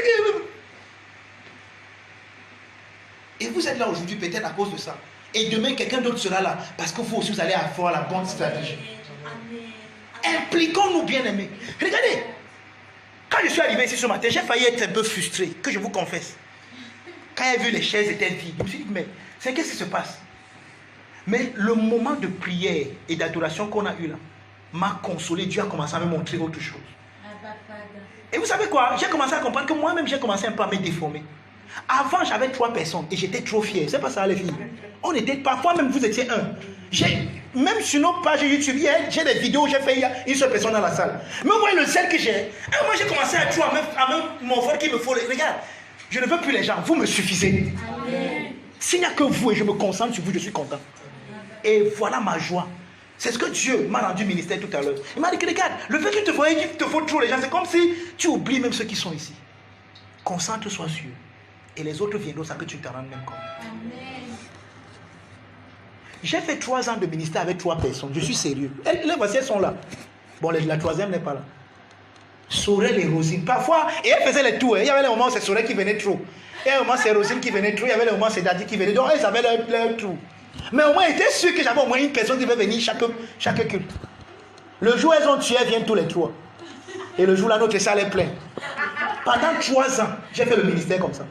Et vous êtes là aujourd'hui peut-être à cause de ça. Et demain, quelqu'un d'autre sera là. Parce que vous aussi, vous allez avoir la bonne stratégie. Impliquons-nous, bien-aimés. Regardez. Quand je suis arrivé ici ce matin, j'ai failli être un peu frustré, que je vous confesse. Quand j'ai vu les chaises étaient vides, je me suis dit, mais qu'est-ce qui se passe? Mais le moment de prière et d'adoration qu'on a eu là m'a consolé. Dieu a commencé à me montrer autre chose. Et vous savez quoi? J'ai commencé à comprendre que moi-même, j'ai commencé un peu à me déformer. Avant, j'avais 3 personnes et j'étais trop fier. C'est pas ça, les filles. On était parfois même, vous étiez un. Même sur nos pages YouTube, j'ai des vidéos où j'ai fait, il y a une seule personne dans la salle. Mais vous voyez le zèle que j'ai. Moi, j'ai commencé à trouver mon vote qu'il me faut. Regarde, je ne veux plus les gens. Vous me suffisez. S'il n'y a que vous et je me concentre sur vous, je suis content. Et voilà ma joie. C'est ce que Dieu m'a rendu ministère tout à l'heure. Il m'a dit que regarde, le fait que tu te voyais qu'il te faut trop les gens, c'est comme si tu oublies même ceux qui sont ici. Concentre-toi sur eux. Et les autres viendront sans que tu te rendes même compte. J'ai fait 3 ans de ministère avec 3 personnes. Je suis sérieux. Les voici, elles sont là. Bon, la 3e n'est pas là. Sorel et Rosine. Parfois, et elles faisaient les tours. Il y avait les moments où c'est Sorel qui venait trop. Et un moment, c'est Rosine qui venait trop. Il y avait les moments où c'est Daddy qui venait. Donc, elles avaient leur tour. Mais au moins, j'étais sûr que j'avais au moins une personne qui devait venir chaque culte. Le jour où elles ont tué, elles viennent tous les 3. Et le jour là, notre salle est pleine. Pendant 3 ans, j'ai fait le ministère comme ça.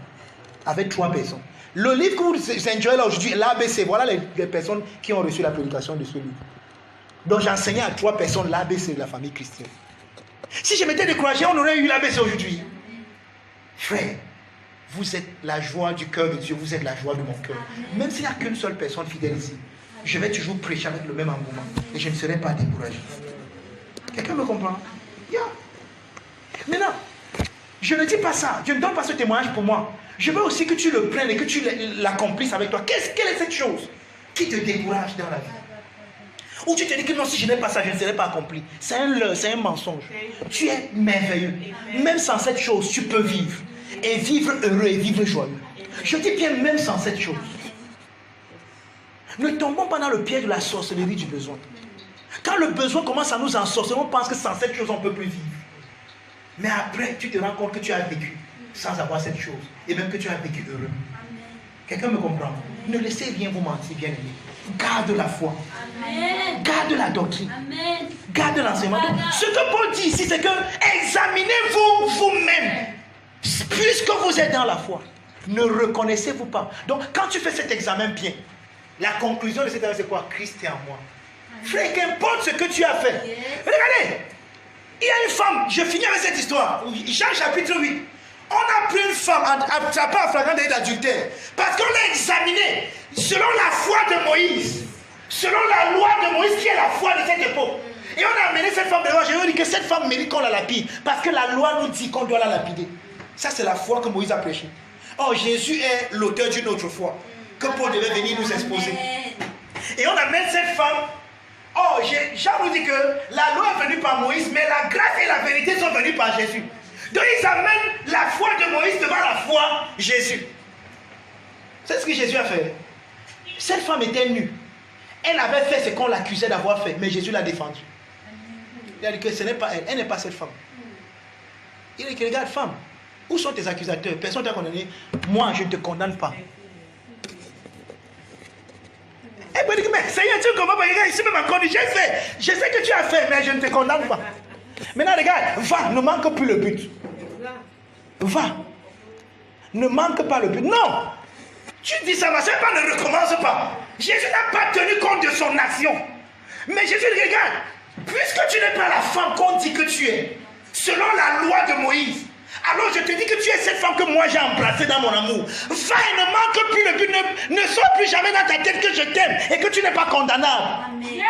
Avec 3 personnes. Le livre que vous enjoyez là aujourd'hui, l'ABC, voilà les personnes qui ont reçu la prédication de ce livre. Donc j'enseignais à 3 personnes l'ABC de la famille chrétienne. Si je m'étais découragé, on aurait eu l'ABC aujourd'hui. Frère, vous êtes la joie du cœur de Dieu, vous êtes la joie de mon cœur. Même s'il n'y a qu'une seule personne fidèle ici, je vais toujours prêcher avec le même engouement et je ne serai pas découragé. Quelqu'un me comprend? Yeah. Maintenant, je ne dis pas ça, je ne donne pas ce témoignage pour moi. Je veux aussi que tu le prennes et que tu l'accomplisses avec toi. Quelle est cette chose qui te décourage dans la vie? Ou tu te dis que non, si je n'ai pas ça, je ne serai pas accompli. C'est un leurre, c'est un mensonge. Tu es merveilleux. Même sans cette chose, tu peux vivre. Et vivre heureux et vivre joyeux. Je dis bien même sans cette chose. Ne tombons pas dans le piège de la sorcellerie du besoin. Quand le besoin commence à nous ensorceler, on pense que sans cette chose, on ne peut plus vivre. Mais après, tu te rends compte que tu as vécu sans avoir cette chose. Et même que tu as vécu heureux. Quelqu'un me comprend? Ne laissez rien vous mentir, bien aimé. Garde la foi. Amen. Garde la doctrine. Amen. Garde l'enseignement. Donc, ce que Paul dit ici, c'est que examinez-vous vous-même. Puisque vous êtes dans la foi, ne reconnaissez-vous pas? Donc, quand tu fais cet examen bien, la conclusion de cet examen, c'est quoi? Christ est en moi. Frère, qu'importe ce que tu as fait. Regardez, il y a une femme, je finis avec cette histoire. Jean chapitre 8. On a pris une femme attrapée en flagrant délit d'adultère parce qu'on l'a examinée selon la foi de Moïse, selon la loi de Moïse qui est la foi de cette époque. Et on a amené cette femme devant. Je veux dire que cette femme mérite qu'on la lapide parce que la loi nous dit qu'on doit la lapider. Ça, c'est la foi que Moïse a prêchée. Oh, Jésus est l'auteur d'une autre foi que Paul devait venir nous exposer. Et on amène cette femme. Oh, Jean nous dit que la loi est venue par Moïse, mais la grâce et la vérité sont venues par Jésus. Donc ils amènent la foi de Moïse devant la foi de Jésus. C'est ce que Jésus a fait. Cette femme était nue. Elle avait fait ce qu'on l'accusait d'avoir fait, mais Jésus l'a défendue. Il a dit que ce n'est pas elle, elle n'est pas cette femme. Il a dit que regarde, femme, où sont tes accusateurs? Personne ne t'a condamné. Moi, je ne te condamne pas. Elle peut dire, mais Seigneur, tu comprends pas, regarde, ici même encore, je sais que tu as fait, mais je ne te condamne pas. Maintenant, regarde, va, ne manque plus le but. Va. Ne manque pas le but. Non. Tu dis ça, ma soeur, ne recommence pas. Jésus n'a pas tenu compte de son action. Mais Jésus dit, regarde, puisque tu n'es pas la femme qu'on dit que tu es, selon la loi de Moïse, Alors je te dis que tu es cette femme que moi j'ai embrassée dans mon amour. Va et ne manque plus le but, ne sors plus jamais dans ta tête que je t'aime et que tu n'es pas condamnable. Amen. Yes.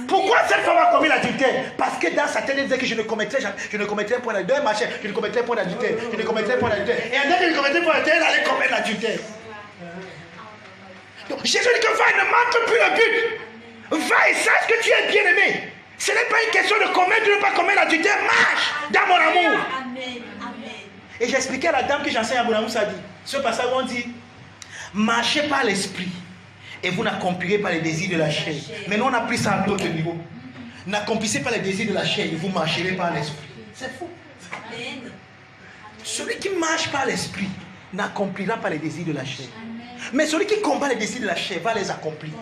Pourquoi cette femme a commis l'adultère? Parce que dans sa tête, elle disait que je ne comettrais point d'adultère, machin, je ne comettrais point d'adultère, je ne comettrais point d'adultère. Et en tant que je ne comettrais point d'adultère, elle allait commettre l'adultère. Donc Jésus dit que va et ne manque plus le but. Va et sache que tu es bien aimé. Ce n'est pas une question de commettre ou de ne pas commettre l'adultère. Marche dans mon amour. Amen. Amen. Et j'expliquais à la dame que j'enseigne à Bounamou, ça dit, ce passage où on dit, marchez par l'esprit et vous n'accomplirez pas les désirs de la chair. Mais nous on a pris ça à un autre niveau. N'accomplissez pas les désirs de la chair et vous marcherez par l'esprit. C'est fou. Amen. Celui qui marche par l'esprit n'accomplira pas les désirs de la chair. Mais celui qui combat les désirs de la chair va les accomplir.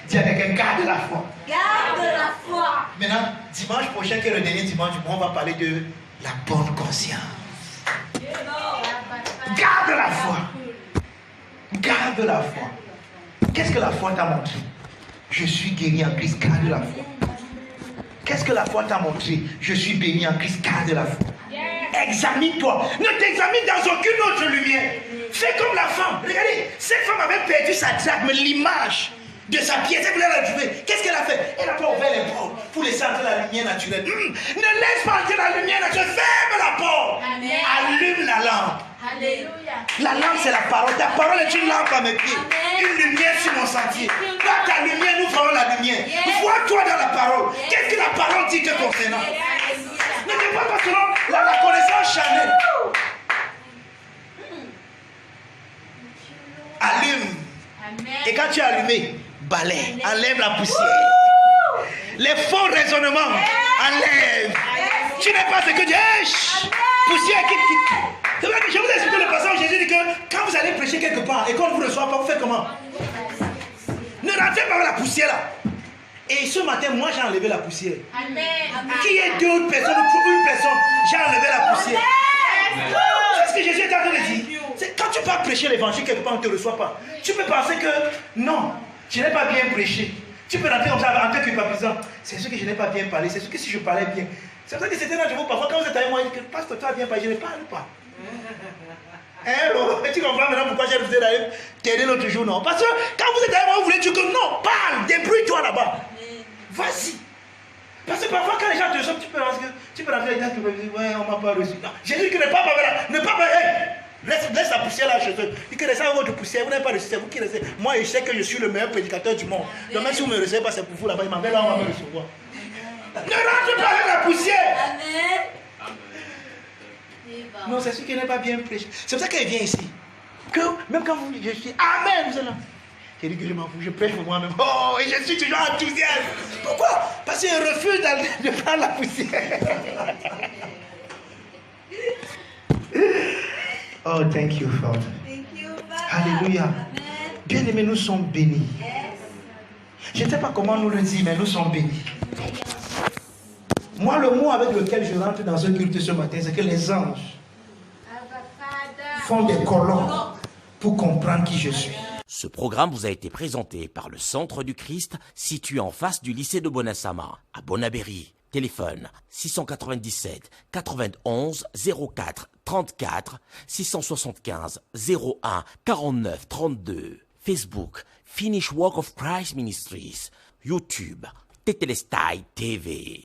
Dis à quelqu'un, garde la foi. Garde la foi. Maintenant, dimanche prochain, qui est le dernier dimanche du mois, on va parler de la bonne conscience. Garde la foi. Garde la foi. Qu'est-ce que la foi t'a montré? Je suis guéri en Christ, garde la foi. Qu'est-ce que la foi t'a montré? Je suis béni en Christ, garde la foi. Examine-toi. Ne t'examine dans aucune autre lumière. Fais comme la femme. Regardez, cette femme avait perdu sa traque, mais l'image de sa pièce, elle voulait la trouver. Qu'est-ce qu'elle a fait? Elle n'a pas ouvert les portes pour laisser entrer la lumière naturelle. Ne laisse pas entrer la lumière naturelle. Ferme la porte. Amen. Allume la lampe. Alléluia. La lampe, c'est la parole. Ta parole est une lampe à mes pieds. Amen. Une lumière sur mon sentier. Par ta lumière, nous ferons la lumière. Vois-toi dans la parole. Qu'est-ce que la parole dit te concernant? Ne te vois pas selon la connaissance charnelle. Allume. Et quand tu as allumé, balaye, enlève la poussière. Les faux raisonnements, enlève. Tu n'es pas ce que Dieu est. Poussière qui. C'est vrai que je vous ai expliqué le passage où Jésus dit que quand vous allez prêcher quelque part et qu'on ne vous reçoit pas, vous faites comment? Ne rentrez pas dans la poussière là. Et ce matin, moi j'ai enlevé la poussière. Amen. Qui est deux autres personnes ou une personne, j'ai enlevé la poussière. C'est ce que Jésus est en train de dire. C'est quand tu vas prêcher l'évangile quelque part, on ne te reçoit pas. Tu peux penser que non, je n'ai pas bien prêché. Tu peux rentrer comme ça en tant que culpabilisant. C'est ce que je n'ai pas bien parlé. C'est ce que si je parlais bien. C'est pour ça que c'était là de vous parfois quand vous êtes avec moi, je dis que pasteur, tu as bien parlé, je ne parle pas. Hein, tu comprends maintenant pourquoi j'ai refusé d'aller t'aider l'autre jour, non? Parce que quand vous êtes avec moi, vous voulez dire que non, parle, débrouille-toi là-bas. Vas-y. Parce que parfois quand les gens te reçoivent, tu peux rentrer et dire que ouais, on m'a pas reçu. Non, j'ai dit que ne pas parler là, ne pas parler. Laisse la poussière là chez eux. Il que laissez votre poussière, vous n'avez pas reçu, c'est vous qui laissez. Moi, je sais que je suis le meilleur prédicateur du monde. Donc même si vous ne me recevez pas, c'est pour vous là-bas, il m'avait là, on va me recevoir. Ne rentre pas avec la poussière. Amen. Non, c'est celui qui n'est pas bien prêché. C'est pour ça qu'elle vient ici. Que même quand vous je suis Amen, vous êtes là. J'ai dit que je m'en fous, je prêche pour moi-même. Oh, et je suis toujours enthousiaste. Pourquoi? Parce qu'il refuse de prendre la poussière. Oh, thank you, Father. Thank you, Father. Alléluia. Amen. Bien aimés, nous sommes bénis. Yes. Je ne sais pas comment nous le dire, mais nous sommes bénis. Moi, le mot avec lequel je rentre dans un culte ce matin, c'est que les anges font des colloques pour comprendre qui je suis. Ce programme vous a été présenté par le Centre du Christ, situé en face du lycée de Bonasama, à Bonabéry. Téléphone 697 91 04 34 675 01 49 32. Facebook Finish Work of Christ Ministries. YouTube Tetelestai TV.